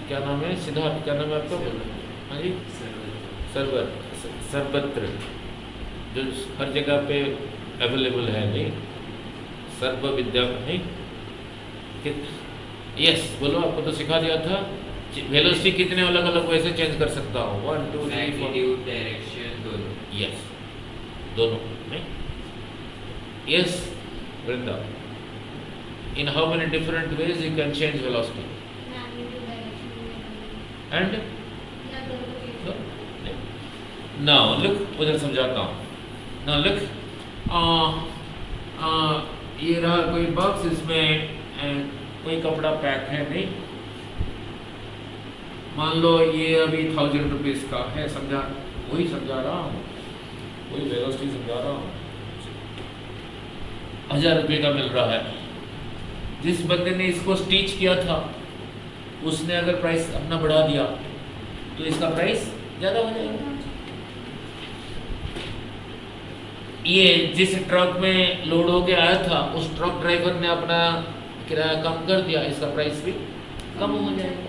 क्या नाम है सिद्धार्थ, क्या नाम है आपका? हाँ जी, सर्वत्र, जो हर जगह पे अवेलेबल है, नहीं सर्व विद्या, नहीं यस बोलो, आपको तो सिखा दिया था। वेलोसिटी कितने अलग अलग वे से चेंज कर सकता हूँ? 1 2 3 4 डायरेक्शन दोनों, यस दोनों, नहीं yes Vrinda, in how many different ways you can change velocity and now look, उधर समझाता हूँ। now look, ये रहा कोई बॉक्स, इसमें कोई कपड़ा पैक है, नहीं मान लो ये अभी 1000 रुपीज़ का है, समझा, वही समझा रहा हूँ, वही वेलोसिटी समझा रहा हूँ। 1000 रुपये का मिल रहा है, जिस बंदे ने इसको स्टिच किया था उसने अगर प्राइस अपना बढ़ा दिया तो इसका प्राइस ज़्यादा हो जाएगा। ये जिस ट्रक में लोड होके आया था उस ट्रक ड्राइवर ने अपना किराया कम कर दिया, इसका प्राइस भी कम हो जाएगा।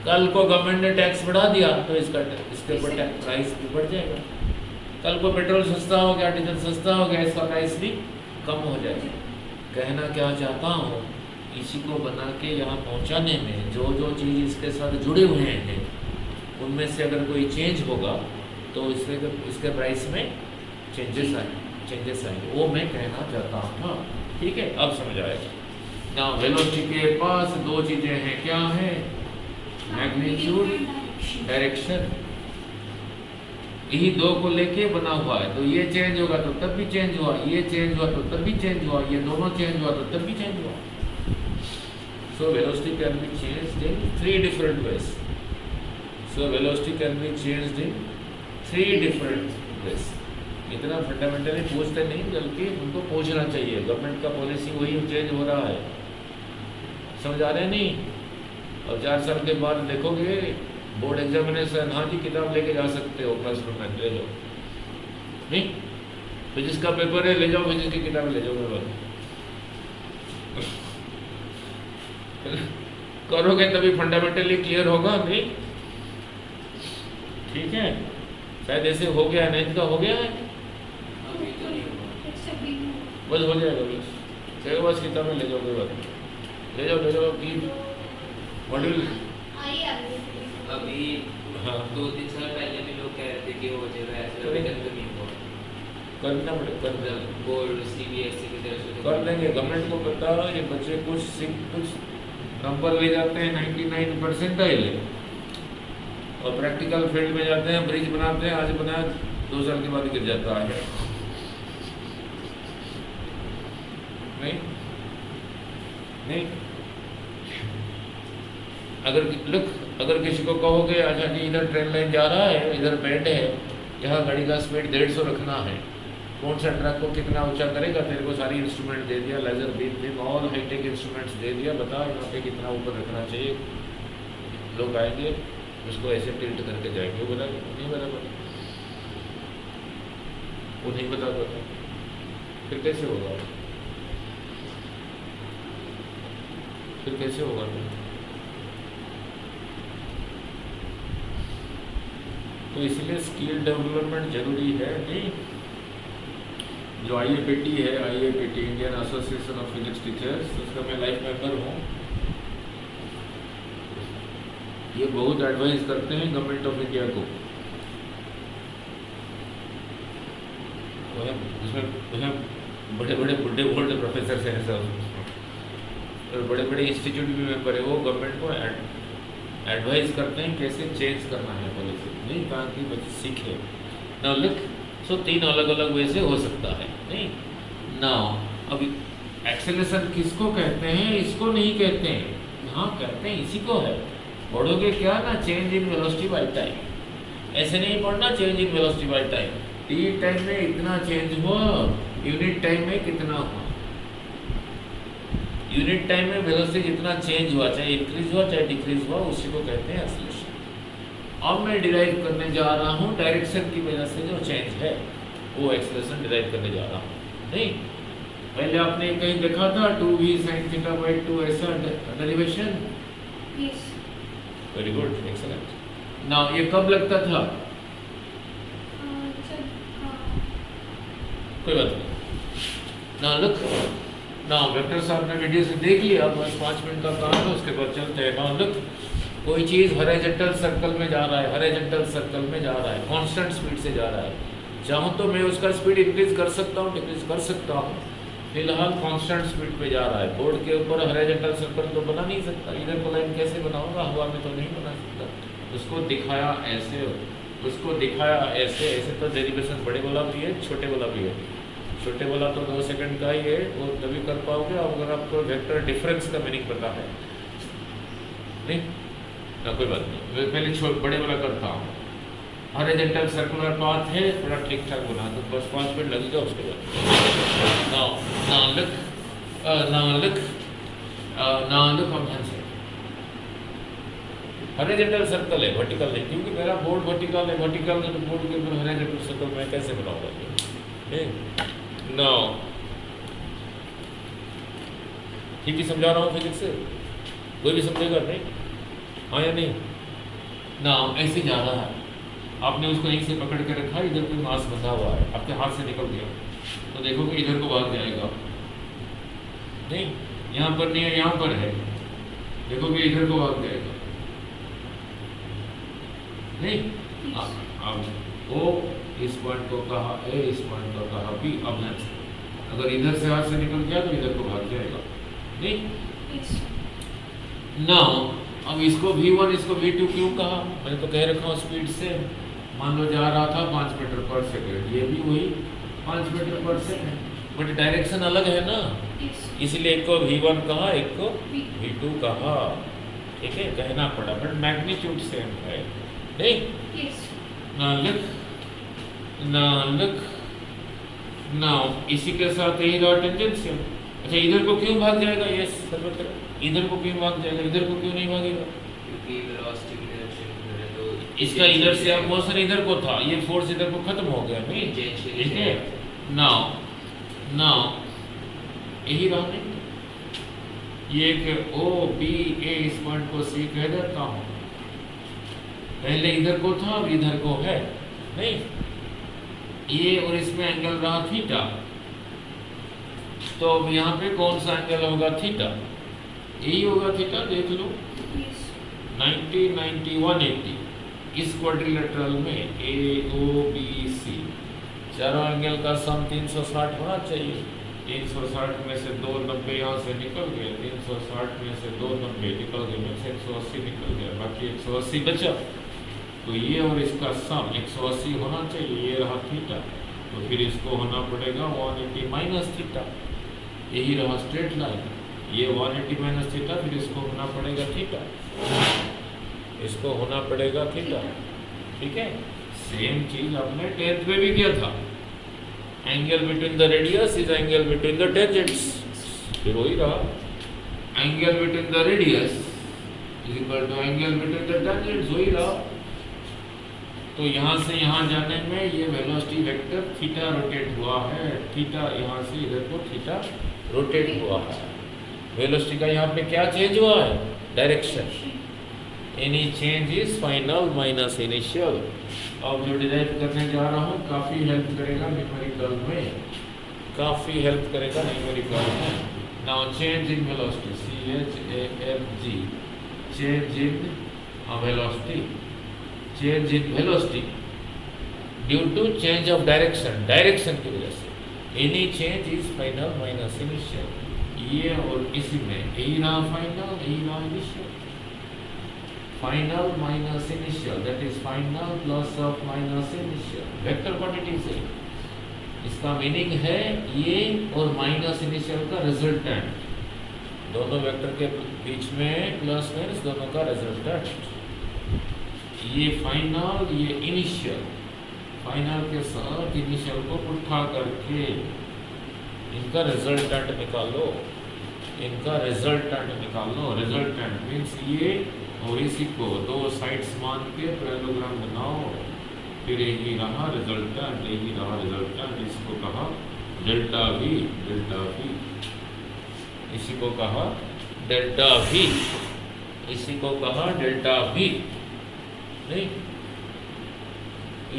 कल को गवर्नमेंट ने टैक्स बढ़ा दिया तो इसके ऊपर प्राइस भी बढ़ जाएगा। कल को पेट्रोल सस्ता हो गया, डीजल सस्ता हो गया, इसका प्राइस भी कम हो जाएगा। कहना क्या चाहता हूँ, इसी को बना के यहाँ पहुँचाने में जो जो चीज़ इसके साथ जुड़े हुए हैं उनमें से अगर कोई चेंज होगा तो इसके प्राइस में चेंजेस आएंगे, वो मैं कहना चाहता हूँ। ठीक है, अब समझ आएगा ना। वेलोसिटी के पास दो चीज़ें हैं, क्या है? मैग्नीट्यूड, डायरेक्शन, यही दो को लेके बना हुआ है। तो ये चेंज होगा तो तब भी चेंज हुआ, ये चेंज हुआ तो तब भी चेंज हुआ, ये दोनों चेंज हुआ तो तब भी चेंज हुआ। So velocity can be changed in 3 different ways. So velocity can be changed in 3 different ways. इतना फंडामेंटली पूछते नहीं, बल्कि उनको पूछना चाहिए। गवर्नमेंट का पॉलिसी वही चेंज हो रहा है। समझ आ रहे हैं नहीं? और 4 साल के बाद देखोगे बोर्ड एग्जामिनेशन, हाँ जी किताब लेके जा सकते हो क्लासरूम में, ले जाओ। नहीं, फिजिक्स का पेपर है, ले जाओ फिजिक्स की किताबें ले जाओ मेरे पास। करोगे तभी फंडामेंटली क्लियर होगा। नहीं ठीक है, शायद ऐसे हो गया, नहीं का हो गया है, अभी तो नहीं हुआ। बस हो जाएगा। बस चलो, बस किताबें ले जाओ, कोई बात नहीं, ले जाओ कि मॉड्यूल। अभी हाँ 2-3 साल पहले भी लोग कह रहे थे कि हो जाएगा ऐसे, अभी तक तो नहीं हुआ। करना पड़ेगा, कर देंगे, बोर्ड CBSE की तरफ से कर देंगे। गवर्नमेंट को पता है ये बच्चे कुछ नंबर ले जाते हैं 99 परसेंटाइल, और प्रैक्टिकल फील्ड में जाते हैं, ब्रिज बनाते हैं, आज बनाया 2 साल के बाद गिर जाता है। नहीं अगर किसी को कहोगे अच्छा जी इधर ट्रेन लाइन जा रहा है, इधर बेड है, यहाँ गाड़ी का स्पीड 150 रखना है, कौन सा ट्रक को कितना ऊंचा करेगा, तेरे को सारी इंस्ट्रूमेंट दे दिया, laser beam all hi tech instruments दे दिया, बता यहाँ पे कितना ऊपर रखना चाहिए। लोग आएंगे उसको ऐसे टिल्ट करके जाएंगे, वो बता नहीं बराबर, वो नहीं बता पाता, फिर कैसे होगा? तो इसलिए स्किल डेवलपमेंट जरूरी है। नहीं, जो IAPT है, IAPT Indian association of physics teachers, उसका मैं लाइफ मेंबर हूँ। ये बहुत एडवाइस करते हैं गवर्नमेंट ऑफ इंडिया को। उसमें बड़े बड़े बुढ़े ओल्ड प्रोफेसर हैं सब, और बड़े बड़े इंस्टीट्यूट भी मेंबर है, वो गवर्नमेंट को एडवाइस करते हैं कैसे चेंज करना है पॉलिसी, नहीं ताकि बच्चे सीखे। नाउ लुक, सो 3 अलग अलग वे से हो सकता है। नहीं नाउ अभी एक्सेलरेशन किसको कहते हैं? इसको नहीं कहते हैं, हाँ कहते हैं इसी को है। पढ़ोगे क्या ना, change in velocity by time. ऐसे नहीं पढ़ना change in velocity by time, T time में इतना चेंज हुआ, यूनिट टाइम में कितना हुआ। यूनिट टाइम में वेलोसिटी जितना चेंज हुआ, चाहे इंक्रीज हुआ चाहे डिक्रीज हुआ, उसी को कहते हैं एक्सेलरेशन। अब मैं डिराइव करने जा रहा हूँ डायरेक्शन की वजह से जो चेंज है, वो एक्सेलरेशन डिराइव करने जा रहा हूँ। नहीं, पहले आपने कहीं देखा था 2v sin थीटा बाय 2 ऐसा derivation? Yes, very good, excellent. Now ये कब लगता था? कोई बात नहीं। नाउ लुक, नाउ वेक्टर साहब ने वीडियो से देख लिया, बस 5 मिनट का काम है, उसके बाद चलते हैं। नाउ लुक, कोई चीज़ हॉरिजॉन्टल सर्कल में जा रहा है, हॉरिजॉन्टल सर्कल में जा रहा है, कांस्टेंट स्पीड से जा रहा है। चाहूँ तो मैं उसका स्पीड इंक्रीज कर सकता हूँ, डिक्रीज कर सकता हूँ, फिलहाल कांस्टेंट स्पीड पे जा रहा है। बोर्ड के ऊपर हॉरिजॉन्टल सर्कल तो बना नहीं सकता, इधर को लाइन कैसे बनाऊंगा, हवा में तो नहीं बना सकता। उसको दिखाया ऐसे, उसको दिखाया ऐसे, ऐसे तो डेरिवेशन बड़े वाला भी है, छोटे वाला भी है। छोटे वाला तो 2 सेकंड का ही है, वो तभी कर पाओगे अगर आपको वेक्टर डिफरेंस का मीनिंग पता है। नहीं ना, कोई बात नहीं, मैं पहले बड़े वाला करता हूँ। हॉरिजॉन्टल सर्कुलर पाथ है, थोड़ा ठीक ठाक बना दो, बस 5 मिनट लगेगा उसके बाद। नाउ लुक हम ध्यान से, हॉरिजॉन्टल सर्कल है, वर्टिकल नहीं, क्योंकि मेरा बोर्ड वर्टिकल है। वर्टिकल तो बोर्ड के ऊपर हॉरिजॉन्टल सर्कल मैं कैसे बनाऊंगा? नाउ ठीक ही समझा रहा हूँ फिजिक्स से, कोई भी समझेगा नहीं, हाँ या नहीं? नाउ ऐसे जा रहा है, आपने उसको यहीं से पकड़ के रखा, इधर कोई मास बंधा हुआ है, आपके हाथ से निकल गया तो देखोगे इधर को भाग जाएगा। नहीं, यहाँ पर नहीं है, यहाँ पर है, देखोगे इधर को भाग जाएगा। नहीं, अब वो इस पॉइंट को कहा ए, इस पॉइंट को कहा बी। अब अगर इधर से हाथ से निकल गया तो इधर को भाग जाएगा। नहीं नाउ अब इसको V1 इसको V2 क्यों कहा? मैंने तो कह रखा हूँ स्पीड से, मान लो जा रहा था 5 मीटर पर सेकेंड, ये भी वही 5 मीटर पर सेकेंड, बट डायरेक्शन अलग है ना, इसलिए एक को V1 कहा, एक को V2 कहा। ठीक है, कहना पड़ा, बट मैग्नीट्यूड सेम है। नहीं नाउ इसी के साथ यही रहा टेंजेंशियल। अच्छा इधर को क्यों भाग जाएगा? ये सर्वत्र इधर को क्यों भाग जाएगा, इधर को क्यों नहीं भागेगा? क्योंकि वेलोसिटी की डायरेक्शन इधर है तो इसका इधर से अब मोशन इधर को था, ये फोर्स इधर को खत्म हो गया नहीं, ठीक है। नाउ यही रहा नहीं, ये एक ओ बी ए, इस पॉइंट को सी कह देता हूँ। पहले इधर को था, अब इधर को है नहीं, ये और इसमें एंगल रहा थीटा, तो अब यहाँ पे कौन सा एंगल होगा? थीटा, यही होगा थीटा, देख लो 90, 90, 180। इस क्वाड्रिलेटरल में ए ओ बी सी चारों एंगल का सम 360 होना चाहिए। 360 में से 290 यहाँ से निकल गए, 360 में से 290 निकल गए, में से 180 निकल गया, बाकी 180 बचा। तो ये और इसका सम 180 होना चाहिए, ये रहा थीटा, तो फिर इसको होना पड़ेगा 180 माइनस थीटा, यही रहा स्ट्रेट लाइन। ये 180 माइनस थीटा, फिर इसको होना पड़ेगा थीटा, इसको होना पड़ेगा थीटा, ठीक है। सेम चीज आपने 10th में भी किया था, angle between the radius is angle between the tangents, फिर वही रहा angle between the radius is equal to angle between the tangents, वही रहा। तो यहाँ से यहाँ जाने में ये वेलोसिटी वेक्टर थीटा रोटेट हुआ है, थीटा यहाँ से इधर को थीटा रोटेट हुआ है। वेलोसिटी का यहाँ पे क्या चेंज हुआ है? Direction. Any change is final minus initial. अब जो डिराइव करने जा रहा हूँ काफ़ी हेल्प करेगा न्यूमेरिकल में, काफ़ी हेल्प करेगा न्यूमेरिकल में। Now change in velocity, CHALG, change in velocity, change in velocity due to change of direction, direction की वजह से। Any change is final minus initial. ये और इसी में यही रहा फाइनल, यही रहा initial. Final minus initial, that is final plus of minus initial, vector quantity से। इसका मीनिंग है ये और माइनस इनिशियल का रिजल्टेंट, दोनों वेक्टर के बीच में प्लस माइनस दोनों का रिजल्टेंट। ये फाइनल, ये इनिशियल, फाइनल के साथ इनिशियल को उठा करके इनका रिजल्टेंट निकालो, इनका रिजल्टेंट निकालो। रिजल्टेंट मीन्स ये और इसी को दो साइड्स मान के पैरेललोग्राम बनाओ, फिर यही रहा रिजल्टेंट, यही रहा रिजल्टेंट। इसको कहा डेल्टा वी, डेल्टा वी, इसी को कहा डेल्टा वी, इसी को कहा डेल्टा वी, नहीं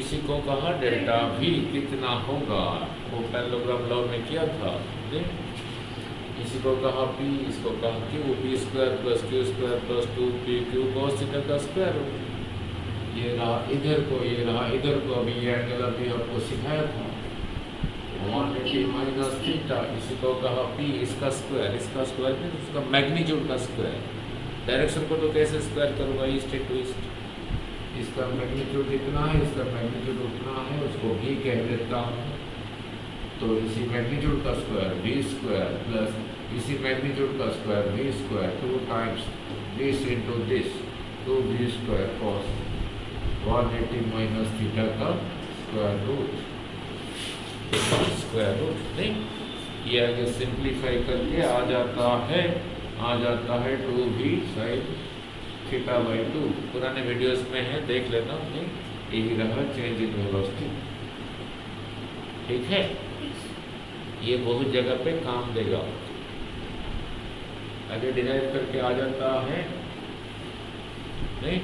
इसी को कहा डेल्टा वी। कितना होगा वो पैरेललोग्राम लॉ में किया था, नहीं? इसी को कहा p, इसको कहा q, p square plus q square plus 2pq cos theta का स्क्वायर। ये रहा इधर को, ये रहा इधर को। अभी ये एंगल अभी आपको सिखाया था 180 माइनस थीटा, इसी को कहा p, इसका स्क्वायर, इसका स्क्वायर मीन्स उसका मैग्नीट्यूड का स्क्वायर। डायरेक्शन को तो कैसे स्क्वायर करूँगा? East to east. इसका मैग्नीट्यूड इतना है, इसका मैग्नीट्यूड उतना है, उसको भी कह देता हूँ। तो इसी मैग्नीट्यूड का स्क्वायर v स्क्वायर प्लस इसी मैग्नीट्यूड का square v square 2 times this into this 2v square cos 180 minus theta का स्क्वायर रूट, स्क्वायर रूट, नहीं? ये आगे सिंप्लीफाई करके आ जाता है 2v साइन थीटा बाई 2। पुराने वीडियोस में है, देख लेना, नहीं? यही रहा चेंज इन वेलोसिटी, ठीक है। ये बहुत जगह पे काम देगा। आगे डिराइव करके आ जाता है, नहीं?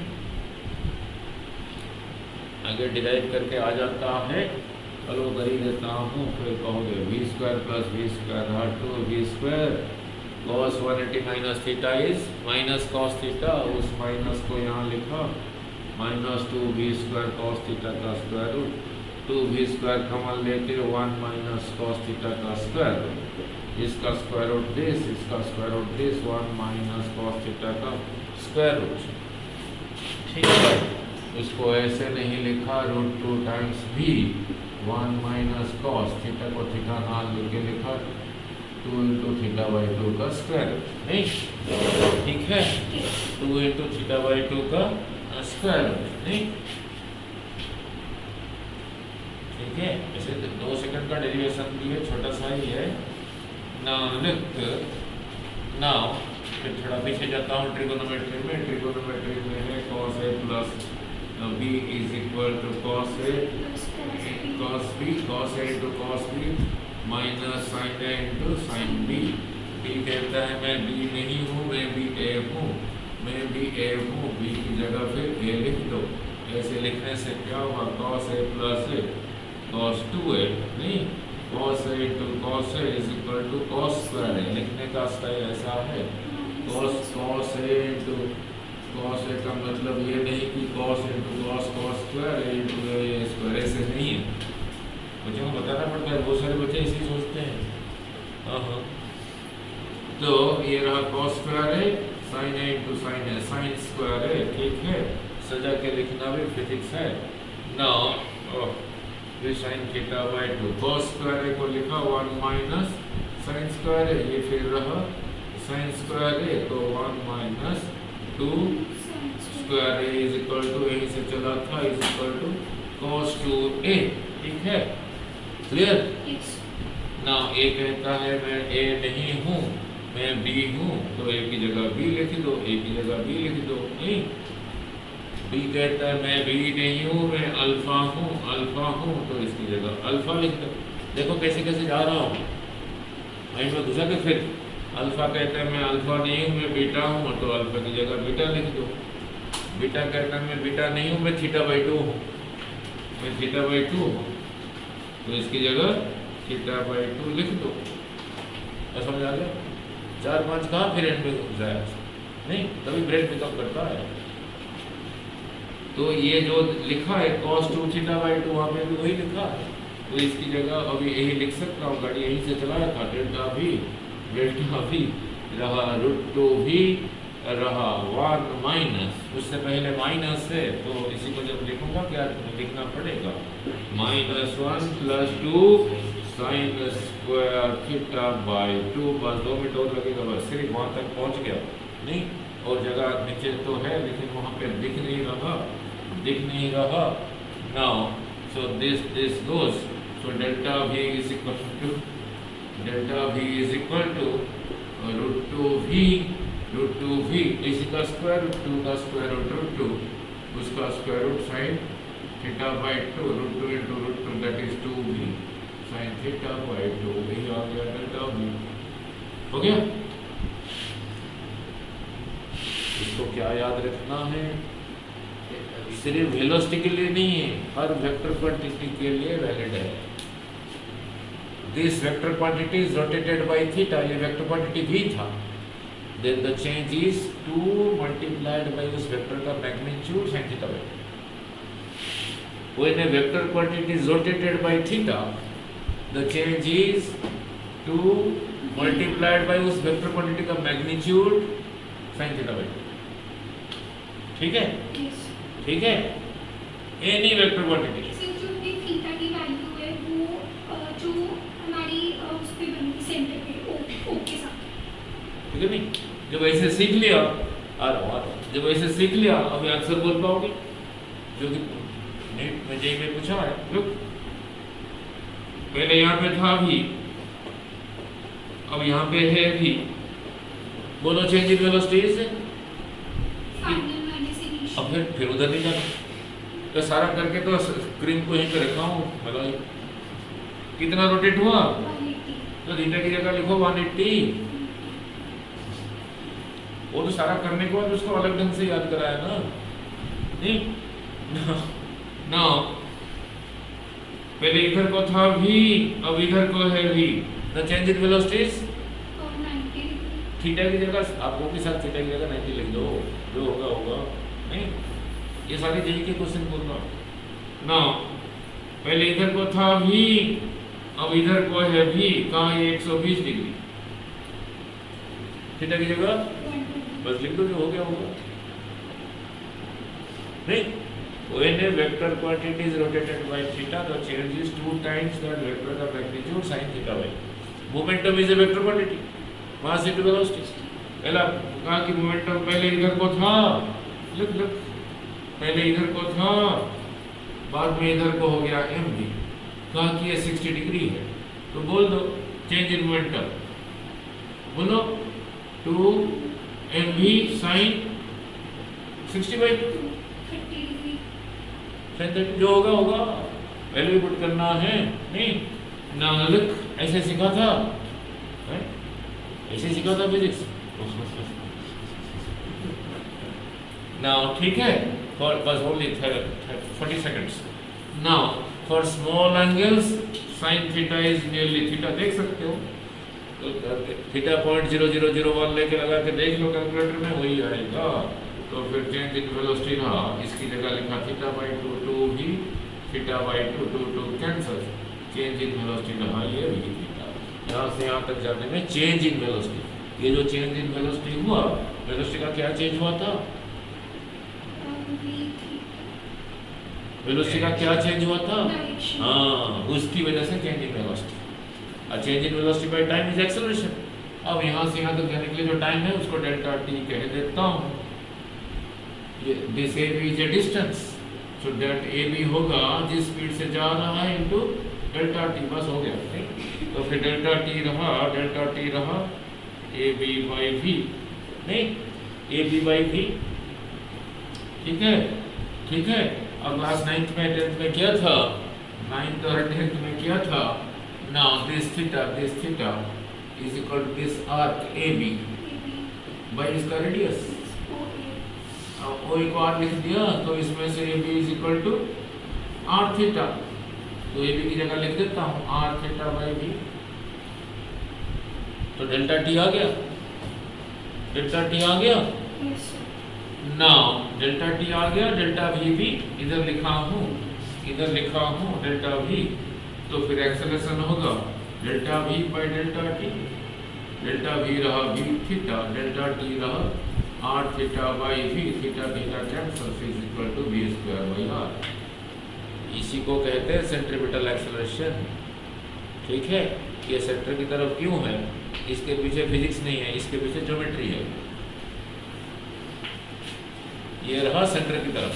आगे डिराइव करके आ जाता है, चलो कर ही देता हूँ। फिर कहोगे v square plus v square रहा 2v square cos 180 minus theta is minus cos theta, उस माइनस को यहाँ लिखा minus 2v square cos theta का square root. 2v square common लेके 1 माइनस कॉस थीटा का स्क्वायर रूट, इसका स्क्वायर रूट दिस, इसका square root this, 1 minus cos theta का स्क्वायर रूट, ठीक है। इसको ऐसे नहीं लिखा root 2 times v, 1 minus cos theta को थीटा ना लेके लिखा 2 इंटू थीटा बाई 2 का स्क्वायर रूट, नहीं? ठीक है, 2 इंटू थीटा बाई 2 का स्क्वायर रूट, नहीं? ठीक है। ऐसे 2 सेकंड का डेरिवेशन भी है, छोटा सा ही है। नाउ फिर थोड़ा पीछे जाता हूँ ट्रिगोनोमेट्री में है cos a plus b is equal to cos a into cos b minus sin a into sin b। b कहता है मैं b नहीं हूँ, मैं भी a हूँ, मैं भी a हूँ, b की जगह फिर a लिख दो। ऐसे लिखने से क्या हुआ, cos a plus a cos 2a, नहीं cos a into cos a is equal to cos square a। लिखने का स्टाइल ऐसा है, cos a into cos a का मतलब ये नहीं कि cos into cos square a into a square, ऐसे नहीं है। बच्चों को बताना पड़ता है, बहुत सारे बच्चे इसी सोचते हैं। हाँ, तो ये रहा cos square a sin a into sin a sin square a, ठीक है, सजा के लिखना भी फिजिक्स है। नाउ ये sin theta by 2 cos square a को लिखा 1 माइनस sin स्क्वायर a, ये फिर रहा sin स्क्वायर a तो 1 minus 2 square a is equal to, यहीं से चला था, is equal to cos 2a, ठीक है, क्लियर। नाउ a कहता है मैं a नहीं हूँ, मैं b हूँ, तो a की जगह b लिख दो, a की जगह b लिख दो, नहीं। b कहता है मैं b नहीं हूँ, मैं अल्फा हूँ, तो इसकी जगह अल्फा लिख दो। देखो कैसे कैसे जा रहा हूँ, वहीं में घुसा के फिर अल्फा कहता है मैं अल्फा नहीं हूँ, मैं बीटा हूँ, तो अल्फा की जगह बीटा लिख दो। बीटा कहता है मैं बीटा नहीं हूँ, मैं थीटा बाई 2 हूँ, मैं थीटा बाई 2 हूँ, तो इसकी जगह थीटा बाई 2 लिख दो। और समझ आ गया, 4-5 कहाँ फिर एंड में घुस जाए, नहीं, तभी ब्रेन पिकअप करता है। तो ये जो लिखा है cos 2 थीटा बाई 2, वहाँ पे भी वही लिखा है, तो इसकी जगह अभी यही लिख सकता हूँ, गाड़ी यहीं से चला रखा, डेल्टा भी रहा, √2 भी रहा, 1 माइनस, उससे पहले माइनस है, तो इसी को जब लिखूंगा क्या लिखना पड़ेगा, -1 + 2 sin स्क्वायर थीटा बाई 2, बस 2 मिनट और लगेगा, बस सिर्फ वहाँ तक पहुँच गया, नहीं, और जगह नीचे तो है लेकिन वहाँ पे दिख नहीं रहा। Now so this goes, so delta v is equal to √2v, इसी का स्क्वायर रूट 2 का स्क्वायर रूट √2, उसका square root sin theta by 2, √2 into √2 that is 2v sin theta by 2, वही आ गया डेल्टा v। हो गया, इसको क्या याद रखना है, सिर्फ वेलोसिटी के लिए नहीं है, हर वेक्टर क्वांटिटी के लिए वैलिड है। This vector quantity is rotated by theta, ये वेक्टर क्वांटिटी भी था, then the change is 2 multiplied by उस वेक्टर का magnitude sin theta by 2। When a vector quantity is rotated by theta, the change is 2 multiplied by उस vector quantity का magnitude sin theta by 2, ठीक है, ठीक है, एनी वेक्टर क्वांटिटी जो भी थीटा की वैल्यू है वो जो हमारी उस पे बनती सेंटर पे ओ के साथ, ठीक है, नहीं, जब ऐसे सीख लिया, जब ऐसे सीख लिया अभी आंसर बोल पाओगे, जो कि नीट में जेई में पूछा है। लुक, पहले यहाँ पे था भी, अब यहाँ पे है भी, बोलो चेंज इन वेलोसिटी से, अब फिर उधर नहीं जाना, तो सारा करके तो स्क्रीन को यहीं पे रखा हूँ, मतलब कितना रोटेट हुआ, तो थीटा की जगह लिखो 180, वो तो सारा करने के बाद उसको अलग ढंग से याद कराया ना, नहीं ना, पहले इधर को था v, अब इधर को है v, the change in velocities theta की जगह आप वो के साथ थीटा की जगह 90 लिख दो, जो होगा, नहीं, ये सारी जेई के क्वेश्चन बोल रहा हूँ ना। पहले इधर को था v, अब इधर को है v, कहाँ ये 120 डिग्री, थीटा की जगह बस लिख दो, जो हो गया होगा, नहीं। When a vector quantity is rotated by theta, the change is 2 times that vector का magnitude sin theta by। Momentum is a vector quantity, mass into velocity। पहला कहा कि momentum पहले इधर को था, लिख, पहले इधर को था, बाद में इधर को हो गया mv, कहा कि ये 60 डिग्री है, तो बोल दो चेंज इन मोमेंटम, बोलो 2 mv sin 60/2 30 डिग्री sin 30 जो होगा होगा, वैल्यू पुट करना है नहीं ना। लिख ऐसे सीखा था, हैं? ऐसे सीखा था फिजिक्स। नाउ ठीक है, for was only 40 seconds. Now for small angles sin theta is nearly theta, देख सकते हो तो थीटा 0.0001 लेके लगा के देख लो कैलकुलेटर में, वही आएगा। तो फिर चेंज इन वेलोसिटी रहा, इसकी जगह लिखा थीटा बाई 2 2 भी theta by 2 2 2 cancel, change in velocity रहा ये भी थीटा। यहाँ से यहाँ तक जाने में चेंज इन वेलोसिटी, ये जो चेंज इन वेलोसिटी हुआ, वेलोसिटी का क्या चेंज हुआ था? वेलोसिटी का क्या चेंज हुआ था? डायरेक्शन। हाँ, उसकी वजह से चेंज इन वेलोसिटी। और change in velocity by time is acceleration. अब यहाँ से यहाँ तक जाने के लिए जो टाइम है उसको डेल्टा टी कह देता हूँ। ये this a b is a distance, so delta a b होगा जिस स्पीड से जा रहा है इनटू डेल्टा टी, बस हो गया नहीं? तो फिर डेल्टा टी रहा ए बी बाई वी, नहीं ए बी बाई वी, ठीक है ठीक है। अब क्लास 9th में 10th में क्या था? 9th और 10th में क्या था? Now this theta is equal to this arc AB by इसका रेडियस। अब OA को R लिख दिया तो इसमें से AB is equal to R theta, तो AB की जगह लिख देता हूँ R theta by B, तो डेल्टा टी आ गया, डेल्टा टी आ गया। Now डेल्टा टी आ गया, डेल्टा वी भी इधर लिखा हूँ डेल्टा वी, तो फिर एक्सेलरेशन होगा delta v by delta t, delta v रहा वी थीटा, डेल्टा टी रहा r theta by v, theta theta cancel is equal to v square by r. इसी को कहते हैं सेंट्रीपिटल एक्सेलरेशन, ठीक है। ये सेंटर की तरफ क्यों है? इसके पीछे फिजिक्स नहीं है, इसके पीछे ज्योमेट्री है। ये रहा सेंटर की तरफ।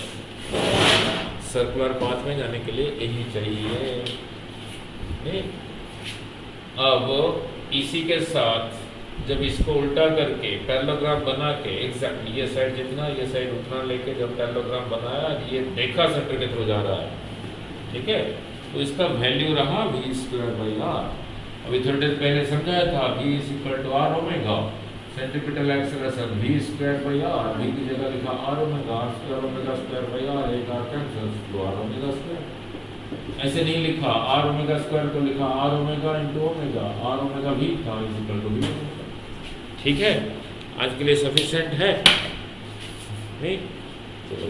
सर्कुलर पाथ में जाने के लिए यही चाहिए नहीं? अब इसी के साथ जब इसको उल्टा करके पैरेललोग्राम बना के एग्जैक्टली ये साइड जितना ये साइड उतना लेके जब पैरेललोग्राम बनाया, ये देखा सेंटर के थ्रू जा रहा है, ठीक है। तो इसका वैल्यू रहा वी स्क्वायर बाई आर। अभी थोड़ी देर पहले समझाया था v is equal to are omega, centripetal acceleration v square by r, v की जगह लिखा r omega square by r, एक आर कैंसिल तो आर ओमेगा स्क्वायर। ऐसे नहीं लिखा आर ओमेगा स्क्वायर को लिखा r omega into omega, r omega भी था इज इक्वल टू वी, ठीक है। आज के लिए सफिशिएंट है नहीं? चलो